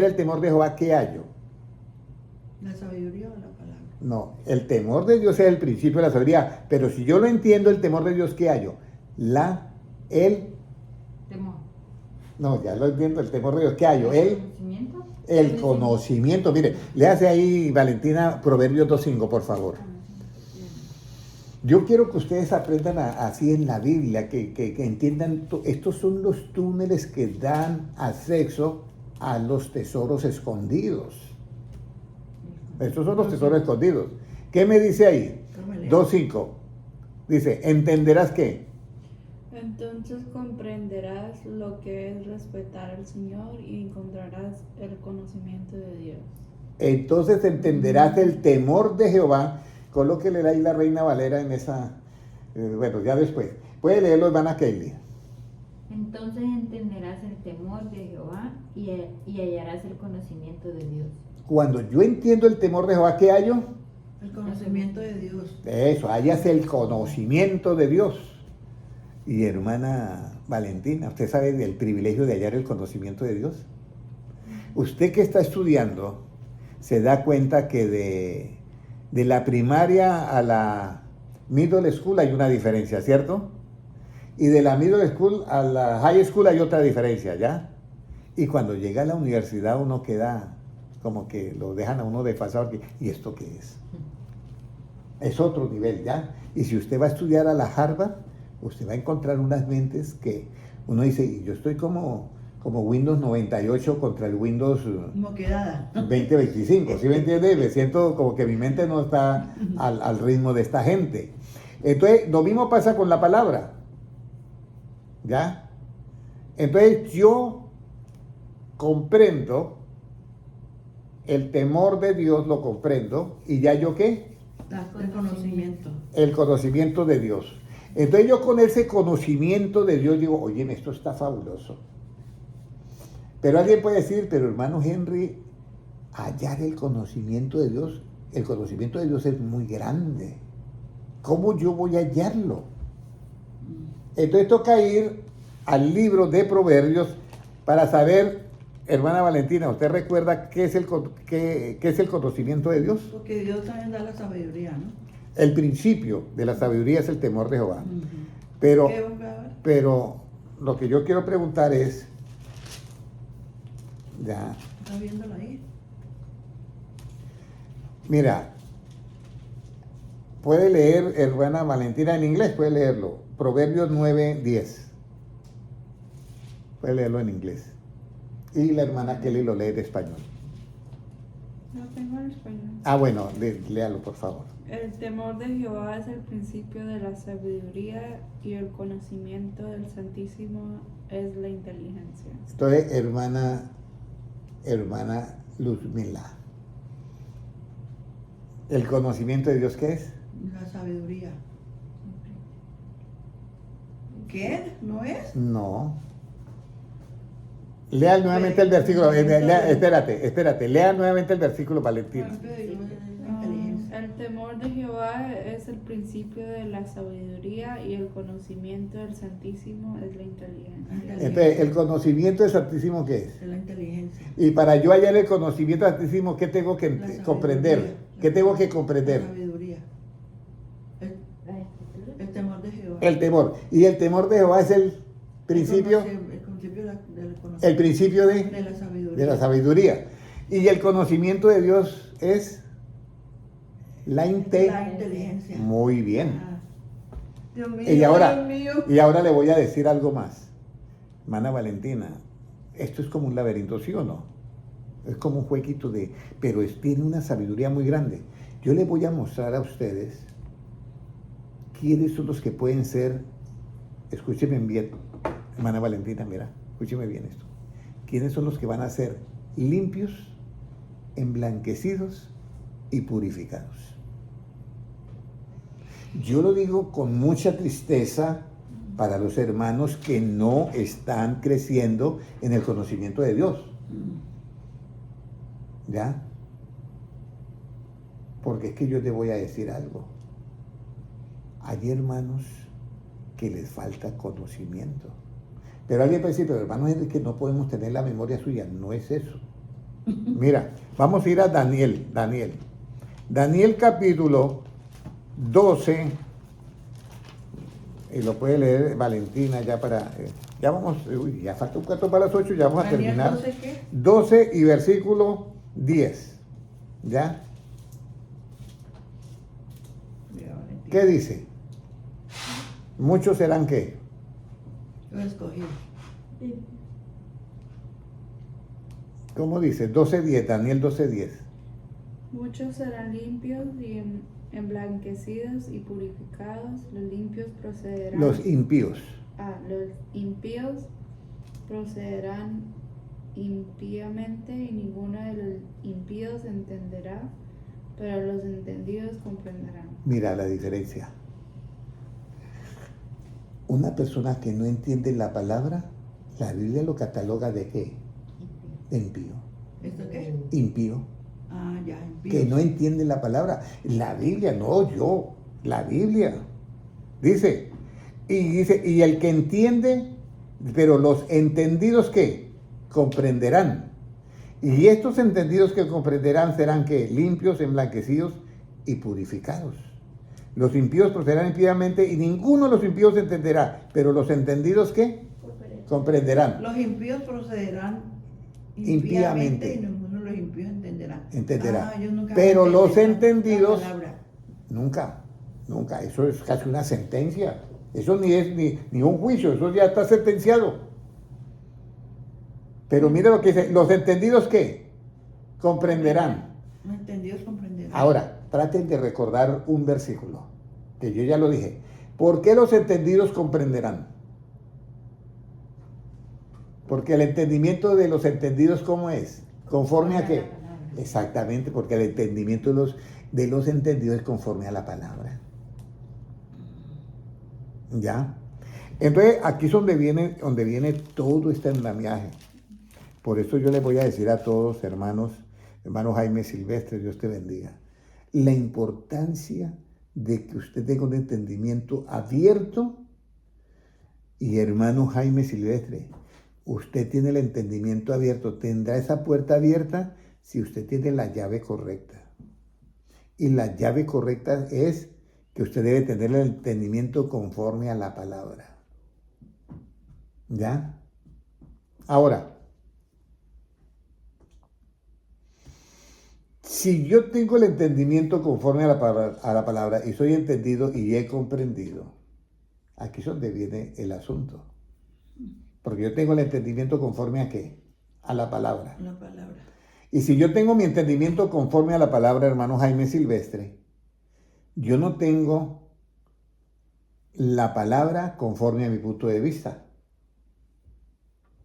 el temor de Jehová, ¿qué hallo? La sabiduría o la palabra. No, el temor de Dios es el principio de la sabiduría, pero si yo lo entiendo el temor de Dios, ¿qué hallo? Temor. No, ya lo entiendo, el temor de Dios, ¿qué hallo? ¿Conocimiento? El conocimiento. Mire, le hace ahí, Valentina, Proverbios 2.5, por favor. Yo quiero que ustedes aprendan así en la Biblia, que entiendan, estos son los túneles que dan acceso a los tesoros escondidos. Estos son los tesoros escondidos. ¿Qué me dice ahí? ¿Cómo leo? 2:5. Dice, ¿entenderás qué? Entonces comprenderás lo que es respetar al Señor y encontrarás el conocimiento de Dios. Entonces entenderás el temor de Jehová. Colóquele ahí la Reina Valera en esa... bueno, ya después. Puede leerlo, hermana Kelly. Entonces entenderás el temor de Jehová y hallarás el conocimiento de Dios. Cuando yo entiendo el temor de Jehová, ¿qué hallo? El conocimiento de Dios. Eso, hallas el conocimiento de Dios. Y hermana Valentina, ¿usted sabe del privilegio de hallar el conocimiento de Dios? Usted que está estudiando se da cuenta que de la primaria a la middle school hay una diferencia, ¿cierto? Y de la middle school a la high school hay otra diferencia, ¿ya? Y cuando llega a la universidad uno queda como que lo dejan a uno desfasado. ¿Y esto qué es? Es otro nivel, ¿ya? Y si usted va a estudiar a la Harvard, usted va a encontrar unas mentes que uno dice, yo estoy como Windows 98 contra el Windows Moquedada. 2025, ¿sí me entiende? Me siento como que mi mente no está al ritmo de esta gente. Entonces, lo mismo pasa con la palabra, ¿ya? Entonces, yo comprendo el temor de Dios, lo comprendo, y ya yo ¿qué? El conocimiento. El conocimiento de Dios. Entonces yo con ese conocimiento de Dios digo, oye, esto está fabuloso. Pero alguien puede decir, pero hermano Henry, hallar el conocimiento de Dios es muy grande. ¿Cómo yo voy a hallarlo? Entonces toca ir al libro de Proverbios para saber, hermana Valentina, ¿usted recuerda qué es el conocimiento de Dios? Porque Dios también da la sabiduría, ¿no? El principio de la sabiduría es el temor de Jehová. Ujú. Pero, ¿Qué vamos a ver? pero lo que yo quiero preguntar es, ya, ¿Estás viéndolo ahí? mira, puede leer, hermana Valentina, en inglés, puede leerlo, Proverbios 9:10. Puede leerlo en inglés. Y la hermana Kelly lo lee en español. No tengo el español. Ah, bueno, léalo, por favor. El temor de Jehová es el principio de la sabiduría y el conocimiento del Santísimo es la inteligencia. Entonces, hermana Luzmila, ¿el conocimiento de Dios qué es? La sabiduría. ¿Qué? ¿No es? No. Lea nuevamente el versículo. Espérate. Lea nuevamente el versículo, Valentina. Inteligencia. El temor de Jehová es el principio de la sabiduría y el conocimiento del Santísimo es la inteligencia. Entonces, ¿el conocimiento del Santísimo qué es? Es la inteligencia. Y para yo hallar el conocimiento del Santísimo, ¿qué tengo que La sabiduría. comprender? ¿Qué tengo que La comprender? sabiduría. El temor de Jehová. El temor. Y el temor de Jehová es el principio, El principio del conocimiento. el principio De la sabiduría. de la sabiduría. Y el conocimiento de Dios es la La inteligencia. Muy bien. Ah. Dios mío, Y ahora, Dios mío. y ahora le voy a decir algo más. Hermana Valentina, esto es como un laberinto, ¿sí o no? Es como un jueguito pero tiene una sabiduría muy grande. Yo les voy a mostrar a ustedes quiénes son los que pueden ser, escúcheme bien, hermana Valentina, mira, escúcheme bien esto. ¿Quiénes son los que van a ser limpios, emblanquecidos y purificados? Yo lo digo con mucha tristeza para los hermanos que no están creciendo en el conocimiento de Dios. ¿Ya? Porque es que yo te voy a decir algo. Hay hermanos que les falta conocimiento. Pero alguien puede decir, pero hermanos, es que no podemos tener la memoria suya. No es eso. Mira, vamos a ir a Daniel. Daniel capítulo 12. Y lo puede leer Valentina ya para... ya vamos, ya falta un cuarto para las 8, ya vamos a Daniel terminar. 12, ¿qué? 12 y versículo 10. ¿Ya? Mira, Valentín. ¿Qué dice? Muchos serán ¿qué? Lo escogí. ¿Cómo dice? 12:10, Daniel 12:10. Muchos serán limpios y emblanquecidos y purificados. Los limpios procederán. Los impíos. Los impíos procederán impíamente y ninguno de los impíos entenderá, pero los entendidos comprenderán. Mira la diferencia. Una persona que no entiende la palabra, la Biblia lo cataloga de ¿qué? De impío. ¿Esto qué? Impío. Ah, ya, impíos. Que no entiende la palabra. La Biblia, no yo, la Biblia. Dice, y el que entiende, pero los entendidos ¿qué? Comprenderán. Y estos entendidos que comprenderán serán ¿qué? Limpios, emblanquecidos y purificados. Los impíos procederán impíamente y ninguno de los impíos entenderá, pero los entendidos ¿qué? Comprenderán. Los impíos procederán Impíamente. y ninguno de los impíos entenderá. Entenderá. Ellos nunca Pero van a los entender entendidos, la palabra. nunca. Eso es casi una sentencia. Eso ni es ni un juicio, eso ya está sentenciado. Pero mira lo que dice, los entendidos ¿qué? Comprenderán. Los entendidos comprenderán. Ahora, traten de recordar un versículo, que yo ya lo dije. ¿Por qué los entendidos comprenderán? Porque el entendimiento de los entendidos, ¿cómo es? ¿Conforme a qué? Exactamente, porque el entendimiento de los entendidos es conforme a la palabra. ¿Ya? Entonces, aquí es donde viene todo este andamiaje. Por eso yo les voy a decir a todos, hermano Jaime Silvestre, Dios te bendiga, la importancia de que usted tenga un entendimiento abierto. Y hermano Jaime Silvestre, usted tiene el entendimiento abierto, tendrá esa puerta abierta si usted tiene la llave correcta. Y la llave correcta es que usted debe tener el entendimiento conforme a la palabra. ¿Ya? Ahora, si yo tengo el entendimiento conforme a la palabra y soy entendido y he comprendido, aquí es donde viene el asunto. Porque yo tengo el entendimiento conforme a ¿qué? A la palabra. La palabra. Y si yo tengo mi entendimiento conforme a la palabra, hermano Jaime Silvestre, yo no tengo la palabra conforme a mi punto de vista.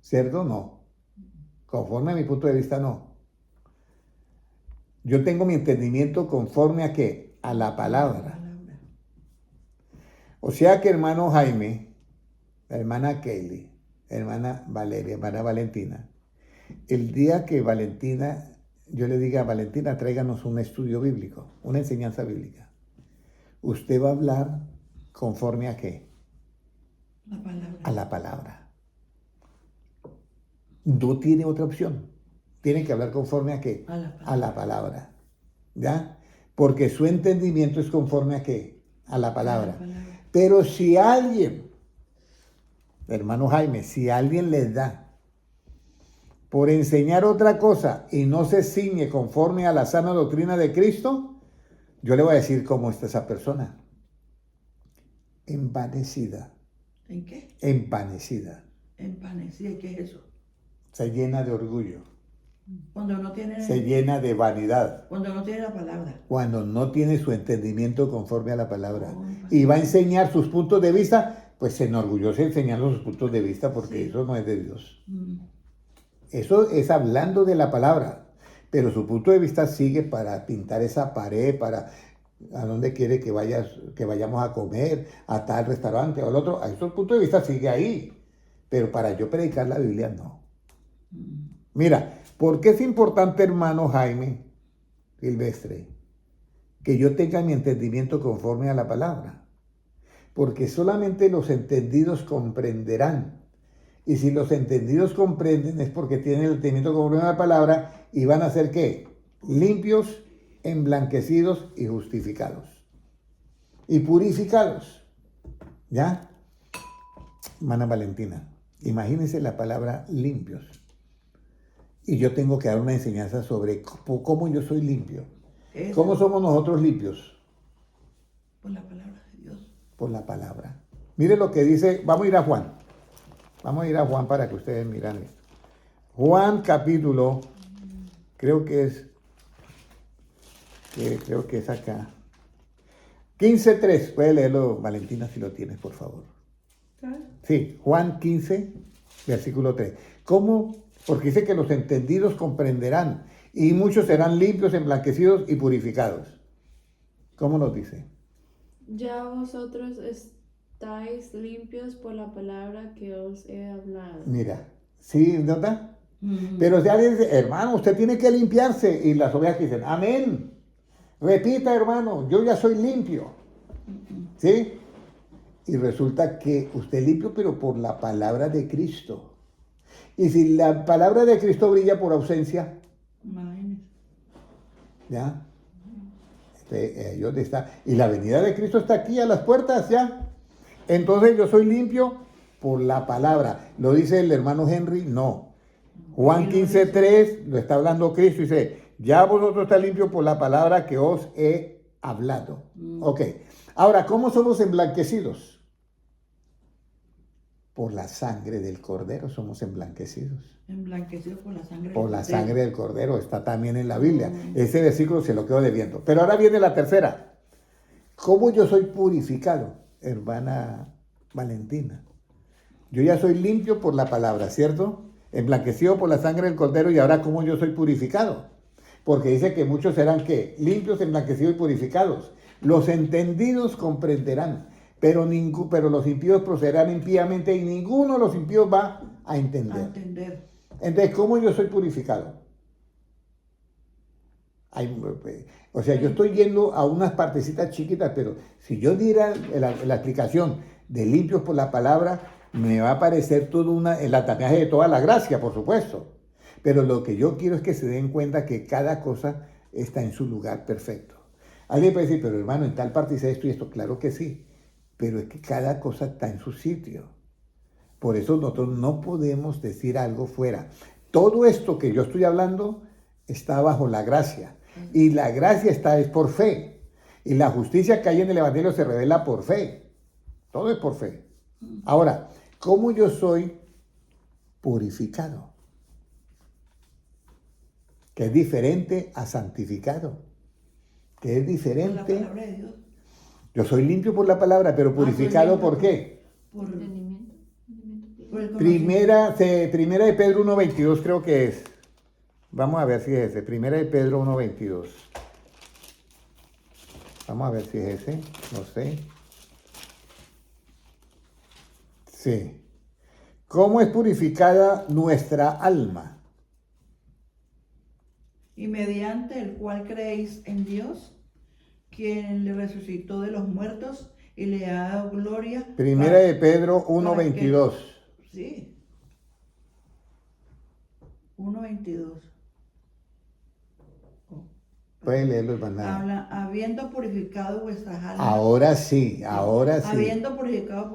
¿Cierto? No. Conforme a mi punto de vista, no. Yo tengo mi entendimiento conforme a ¿qué? A la palabra. O sea que hermano Jaime, hermana Kelly, hermana Valeria, hermana Valentina, el día que Valentina, yo le diga a Valentina, tráiganos un estudio bíblico, una enseñanza bíblica, usted va a hablar conforme a ¿qué? La palabra. A la palabra. No tiene otra opción. Tiene que hablar conforme a ¿qué? A la palabra. ¿Ya? Porque su entendimiento es conforme a ¿qué? A la palabra. Pero si alguien, hermano Jaime, si alguien les da por enseñar otra cosa y no se ciñe conforme a la sana doctrina de Cristo, yo le voy a decir cómo está esa persona. Envanecida. ¿En qué? Envanecida. Envanecida. ¿Qué es eso? Se llena de orgullo. Cuando no tiene... Se llena de vanidad. Cuando no tiene la palabra. Cuando no tiene su entendimiento conforme a la palabra. Y va a enseñar sus puntos de vista, pues se enorgullece enseñando sus puntos de vista porque eso no es de Dios. Eso es hablando de la palabra. Pero su punto de vista sigue para pintar esa pared, para a dónde quiere que vayamos a comer, a tal restaurante o al otro. A esos puntos de vista sigue ahí. Pero para yo predicar la Biblia, no. Mira, ¿por qué es importante, hermano Jaime Silvestre, que yo tenga mi entendimiento conforme a la palabra? Porque solamente los entendidos comprenderán. Y si los entendidos comprenden es porque tienen el entendimiento conforme a la palabra y van a ser ¿qué? Limpios, emblanquecidos y justificados. Y purificados. ¿Ya? Hermana Valentina, imagínense la palabra limpios. Y yo tengo que dar una enseñanza sobre cómo yo soy limpio. Eso. ¿Cómo somos nosotros limpios? Por la palabra de Dios. Por la palabra. Mire lo que dice, vamos a ir a Juan. Vamos a ir a Juan para que ustedes miren esto. Juan capítulo, creo que es que creo que es acá. 15:3, puede leerlo Valentina si lo tienes, por favor. ¿Sabes? Sí, Juan 15, versículo 3. ¿Cómo? Porque dice que los entendidos comprenderán y muchos serán limpios, emblanquecidos y purificados. ¿Cómo nos dice? Ya vosotros estáis limpios por la palabra que os he hablado. Mira, ¿sí nota? Mm. Pero si alguien dice, hermano, usted tiene que limpiarse, y las ovejas dicen, amén. Repita, hermano, yo ya soy limpio. ¿Sí? Y resulta que usted es limpio, pero por la palabra de Cristo. Y si la palabra de Cristo brilla por ausencia, Imagínese. ¿ya? ¿Dónde está? Y la venida de Cristo está aquí a las puertas, ¿ya? Entonces yo soy limpio por la palabra. ¿Lo dice el hermano Henry? No. Juan 15:3 lo está hablando Cristo y dice, ya vosotros estáis limpios por la palabra que os he hablado. Ok. Ahora, ¿cómo somos emblanquecidos? Por la sangre del Cordero somos emblanquecidos. Emblanquecido por la sangre. Por la del sangre del Cordero, está también en la Biblia. Mm. Ese versículo se lo quedo debiendo. Pero ahora viene la tercera. ¿Cómo yo soy purificado, hermana Valentina? Yo ya soy limpio por la palabra, ¿cierto? Emblanquecido por la sangre del Cordero, y ahora ¿cómo yo soy purificado? Porque dice que muchos serán, ¿qué? Limpios, emblanquecidos y purificados. Los entendidos comprenderán, pero los impíos procederán impíamente y ninguno de los impíos va a A entender. entender. Entonces, ¿cómo yo soy purificado? O sea, yo estoy yendo a unas partecitas chiquitas, pero si yo diera la explicación de limpios por la palabra, me va a parecer todo el atacaje de toda la gracia, por supuesto. Pero lo que yo quiero es que se den cuenta que cada cosa está en su lugar perfecto. Alguien puede decir, pero hermano, en tal parte dice esto y esto. Claro que sí, pero es que cada cosa está en su sitio. Por eso nosotros no podemos decir algo fuera. Todo esto que yo estoy hablando está bajo la gracia. Y la gracia es por fe. Y la justicia que hay en el Evangelio se revela por fe. Todo es por fe. Ahora, ¿cómo yo soy purificado? Que es diferente a santificado. Que es Por la diferente. palabra de Dios. Yo soy limpio por la palabra, pero purificado soy limpio ¿por qué? Por, Entendimiento. por el conocimiento. Primera de Pedro 1:22 creo que es. Vamos a ver si es ese. Primera de Pedro 1:22. Vamos a ver si es ese. No sé. Sí. ¿Cómo es purificada nuestra alma? Y mediante el cual creéis en Dios, quien le resucitó de los muertos y le ha dado gloria. Primera de Pedro 1:22. Sí. 1:22. Pueden leerlo, hermana. Habla, habiendo purificado vuestras almas. Ahora sí, ahora sí. Habiendo purificado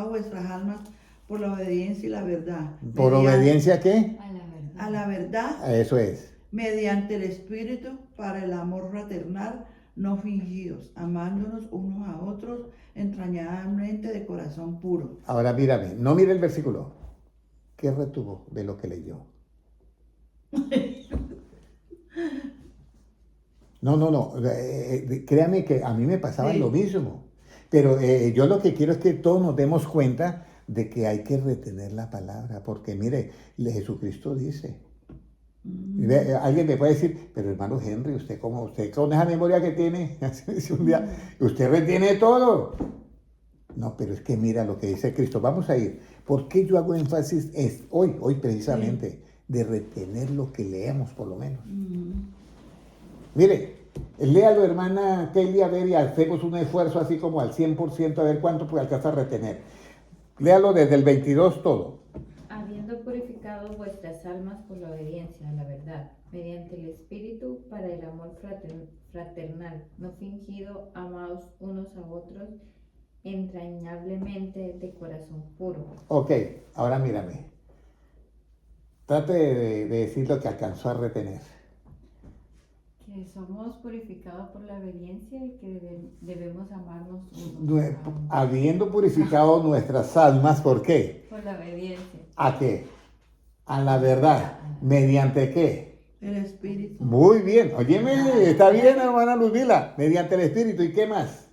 vuestras almas por la obediencia y la verdad. ¿Por obediencia a qué? A la verdad. A la verdad, Eso es. mediante el Espíritu, para el amor fraternal, no fingidos, amándonos unos a otros entrañablemente de corazón puro. Ahora mírame, no mire el versículo. ¿Qué retuvo de lo que leyó? No. Créame que a mí me pasaba Sí. lo mismo. Pero yo lo que quiero es que todos nos demos cuenta de que hay que retener la palabra. Porque mire, Jesucristo dice. Alguien me puede decir, pero hermano Henry, usted con esa memoria que tiene, dice un día, usted retiene todo. No, pero es que mira lo que dice Cristo. Vamos a ir. ¿Por qué yo hago énfasis hoy precisamente, de retener lo que leemos por lo menos? Mire, léalo, hermana Kelly, a ver, y hacemos un esfuerzo así como al 100%, a ver cuánto puede alcanzar a retener. Léalo desde el 22 todo. Habiendo purificado vuestras almas por la obediencia a la verdad, mediante el Espíritu, para el amor fraternal, no fingido, amados unos a otros, entrañablemente de corazón puro. Ok, ahora mírame. Trate de decir lo que alcanzó a retener. Que somos purificados por la obediencia y que debemos amarnos unos a otros. Habiendo purificado nuestras almas, ¿por qué? Por la obediencia. ¿A qué? A la verdad. ¿Mediante qué? El Espíritu. Muy bien, óyeme, está bien, hermana Ludmila, mediante el Espíritu. ¿Y qué más?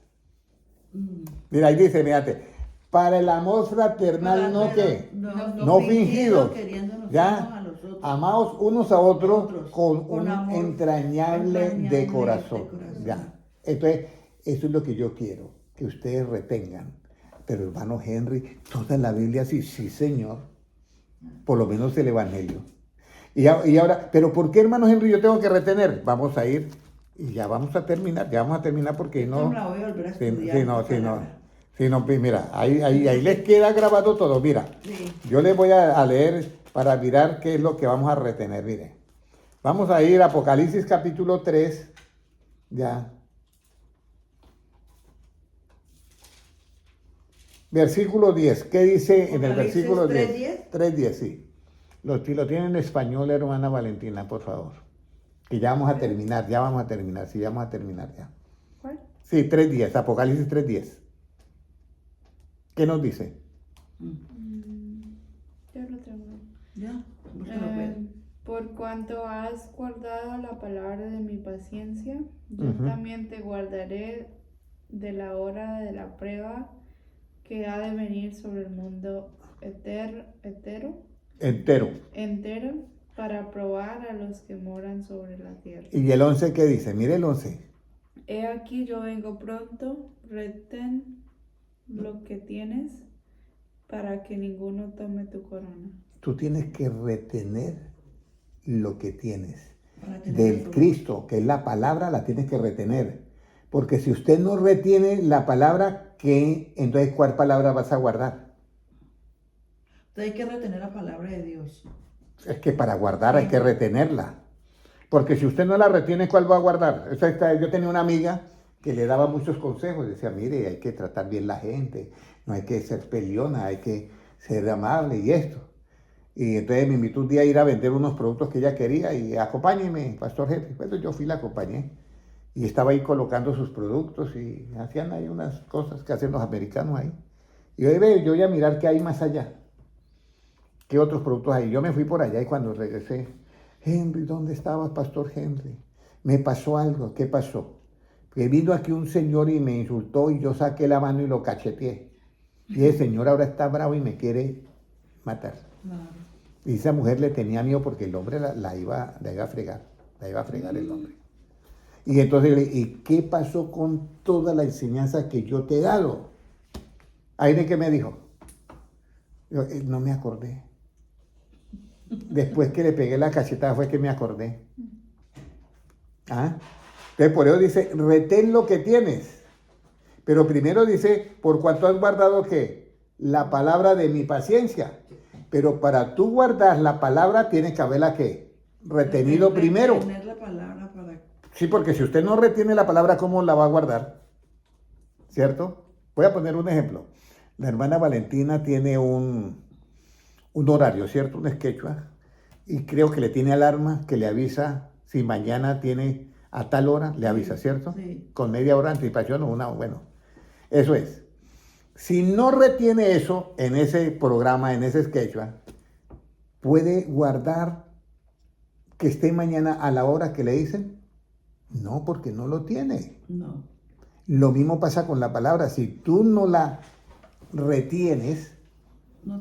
Mm. Mira, ahí dice, mediante, para el amor fraternal, ¿no qué? No fingido, queriéndonos ya, unos a los otros. amaos unos a otros con un amor entrañable de corazón. corazón. Ya. Entonces, eso es lo que yo quiero, que ustedes retengan. Pero hermano Henry, toda la Biblia sí, sí, Señor. Por lo menos el Evangelio. Y ahora, ¿pero por qué, hermano Henry, yo tengo que retener? Vamos a ir y ya vamos a terminar porque Esto no. me la voy a volver a Sí, estudiar. sí, no, esta sí, no. palabra. Sí, no, pues mira, ahí les queda grabado todo. Mira, Sí. yo les voy a leer para mirar qué es lo que vamos a retener. Mire, vamos a ir a Apocalipsis capítulo 3, ya. Versículo 10. ¿Qué dice en el Apocalipsis versículo 10? 3:10. 3:10, sí. Si lo tienen en español, hermana Valentina, por favor. Que ya vamos a terminar, sí, ya vamos a terminar ya. ¿Cuál? Sí, 3:10, Apocalipsis 3:10. ¿Qué nos dice? Ya lo tengo. Ya, búscalo, pues. Por cuanto has guardado la palabra de mi paciencia, yo Ujú. también te guardaré de la hora de la prueba que ha de venir sobre el mundo entero para probar a los que moran sobre la tierra. ¿Y el 11 qué dice? Mire el 11. He aquí yo vengo pronto, retén lo que tienes para que ninguno tome tu corona. Tú tienes que retener lo que tienes. Para tener Del eso. Cristo, que es la palabra, la tienes que retener. Porque si usted no retiene la palabra, entonces ¿cuál palabra vas a guardar? Entonces hay que retener la palabra de Dios. Es que para guardar hay que retenerla. Porque si usted no la retiene, ¿cuál va a guardar? Yo tenía una amiga que le daba muchos consejos. Decía, mire, hay que tratar bien la gente, no hay que ser peleona, hay que ser amable y esto. Y entonces me invitó un día a ir a vender unos productos que ella quería y acompáñeme, Pastor Henry. Bueno, yo fui, la acompañé. Y estaba ahí colocando sus productos y hacían ahí unas cosas que hacen los americanos ahí. Y yo voy a mirar qué hay más allá. ¿Qué otros productos hay? Yo me fui por allá y cuando regresé, Henry, ¿dónde estabas, Pastor Henry? Me pasó algo. ¿Qué pasó? Que vino aquí un señor y me insultó y yo saqué la mano y lo cacheteé. Y el señor ahora está bravo y me quiere matar. Claro. Y esa mujer le tenía miedo porque el hombre la iba a fregar. La iba a fregar el hombre. Y entonces yo le dije, ¿y qué pasó con toda la enseñanza que yo te he dado? Ahí de qué me dijo. Yo, no me acordé. Después que le pegué la cachetada fue que me acordé. ¿Ah? Entonces por eso dice, retén lo que tienes. Pero primero dice, por cuanto has guardado ¿qué? La palabra de mi paciencia. Pero para tú guardar la palabra tienes que haberla ¿qué? Retenido primero. Retener la palabra para... Sí, porque si usted no retiene la palabra, ¿cómo la va a guardar? ¿Cierto? Voy a poner un ejemplo. La hermana Valentina tiene un horario, ¿cierto? Un quechua. Y creo que le tiene alarma que le avisa si mañana tiene a tal hora, le avisa, ¿cierto? Sí. Con media hora de anticipación o una, bueno. Eso es. Si no retiene eso en ese programa, en ese quechua, puede guardar que esté mañana a la hora que le dicen. No, porque no lo tiene. No. Lo mismo pasa con la palabra. Si tú no la retienes,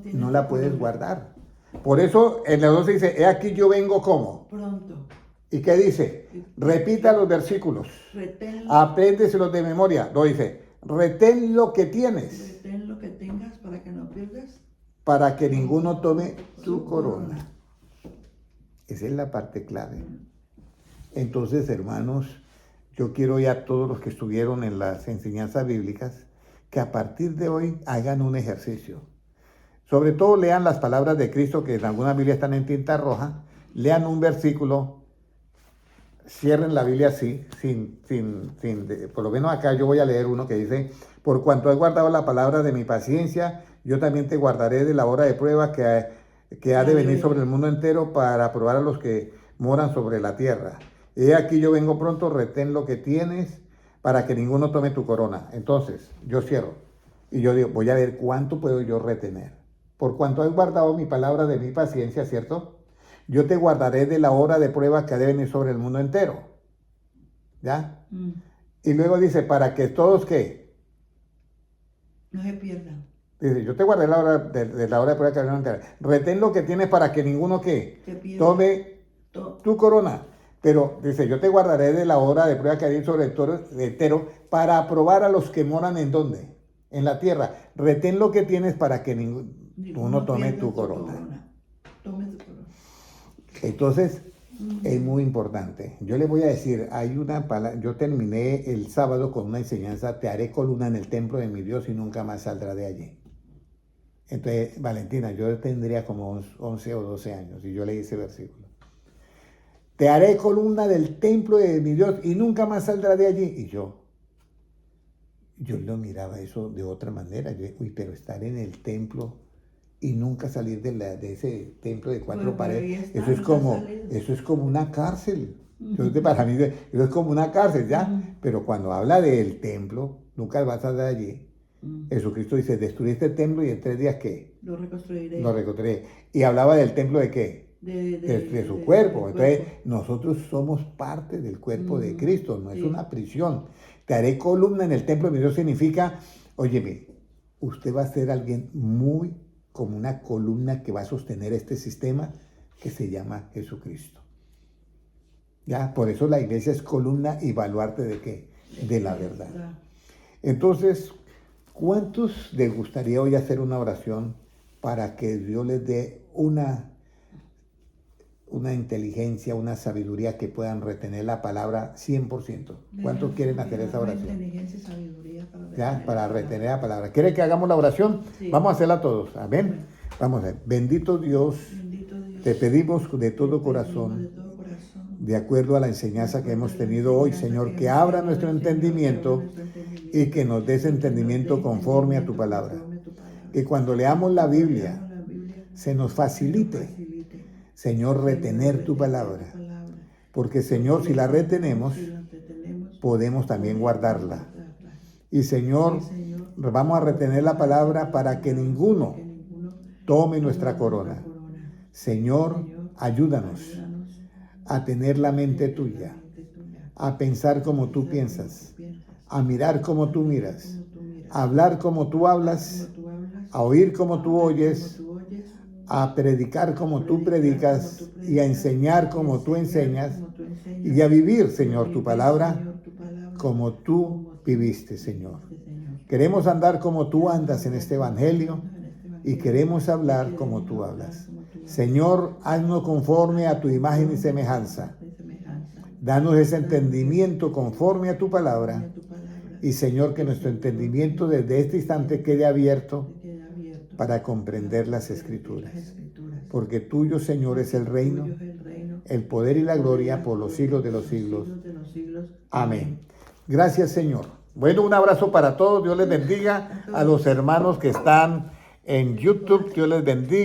tienes no la que puedes ponerla. guardar. Por eso en la 12 dice, he aquí yo vengo como. Pronto. ¿Y qué dice? Repita los versículos. Retén, Apréndeselos de memoria. Lo dice, retén lo que tienes retén lo que tengas para que no pierdas. para que ninguno tome tu corona. Esa es la parte clave. Entonces, hermanos, yo quiero ya a todos los que estuvieron en las enseñanzas bíblicas que a partir de hoy hagan un ejercicio. Sobre todo lean las palabras de Cristo que en algunas Biblias están en tinta roja, lean un versículo, cierren la Biblia así, por lo menos acá yo voy a leer uno que dice, por cuanto has guardado la palabra de mi paciencia, yo también te guardaré de la hora de prueba que ha de venir sobre el mundo entero para probar a los que moran sobre la tierra. He aquí yo vengo pronto, retén lo que tienes para que ninguno tome tu corona. Entonces, yo cierro y yo digo, voy a ver cuánto puedo yo retener. Por cuanto has guardado mi palabra de mi paciencia, ¿cierto? yo te guardaré de la hora de prueba que ha de venir sobre el mundo entero. ¿Ya? Y luego dice, para que todos, ¿qué? No se pierdan. Dice, yo te guardaré de la hora de prueba que ha de venir sobre el mundo entero. Retén lo que tienes para que ninguno, ¿qué? Se pierdan. Tome tu corona. Pero dice, yo te guardaré de la hora de prueba que hay sobre el toro entero para aprobar a los que moran en dónde, en la tierra. Retén lo que tienes para que ninguno tome pierda tu corona. Tome tu corona. Entonces, es muy importante. Yo le voy a decir, hay una palabra, yo terminé el sábado con una enseñanza, te haré columna en el templo de mi Dios y nunca más saldrá de allí. Entonces, Valentina, yo tendría como 11 o 12 años y yo leí ese versículo. Te haré columna del templo de mi Dios y nunca más saldrá de allí. Y yo lo miraba eso de otra manera. Yo dije, uy, pero estar en el templo y nunca salir de ese templo de cuatro paredes, eso es como una cárcel. Entonces, para mí, eso es como una cárcel, ¿ya? Pero cuando habla del templo, nunca vas a salir de allí. Jesucristo dice, destruí este templo y en 3 días, ¿qué? Lo reconstruiré. Lo reconstruiré. Y hablaba del templo de ¿qué? De su cuerpo. Entonces, nosotros somos parte del cuerpo de Cristo, no es una prisión. Te haré columna en el templo de mi Dios significa, óyeme, usted va a ser alguien muy como una columna que va a sostener este sistema que se llama Jesucristo. ¿Ya? Por eso la iglesia es columna y baluarte de ¿qué? De la verdad. Entonces, ¿cuántos les gustaría hoy hacer una oración para que Dios les dé una inteligencia, una sabiduría que puedan retener la palabra 100%? ¿Cuántos quieren hacer esa oración? Inteligencia y sabiduría Para retener la palabra. ¿Quiere que hagamos la oración? Sí. Vamos a hacerla todos. Amén. Vamos a ver. Bendito Dios, te pedimos de todo corazón, de acuerdo a la enseñanza que hemos tenido hoy, Señor, que abra nuestro entendimiento y que nos des entendimiento conforme a tu palabra. Que cuando leamos la Biblia se nos facilite, Señor, retener tu palabra. Porque, Señor, si la retenemos, podemos también guardarla. Y, Señor, vamos a retener la palabra para que ninguno tome nuestra corona. Señor, ayúdanos a tener la mente tuya, a pensar como tú piensas, a mirar como tú miras, a hablar como tú hablas, a oír como tú oyes, a predicar como tú predicas y a enseñar como tú enseñas y a vivir, Señor, tu palabra como tú viviste, Señor. Queremos andar como tú andas en este evangelio y queremos hablar como tú hablas. Señor, haznos conforme a tu imagen y semejanza. Danos ese entendimiento conforme a tu palabra. Y, Señor, que nuestro entendimiento desde este instante quede abierto para comprender las Escrituras. Porque tuyo, Señor, es el reino, el poder y la gloria por los siglos de los siglos. Amén. Gracias, Señor. Bueno, un abrazo para todos. Dios les bendiga. A los hermanos que están en YouTube, Dios les bendiga.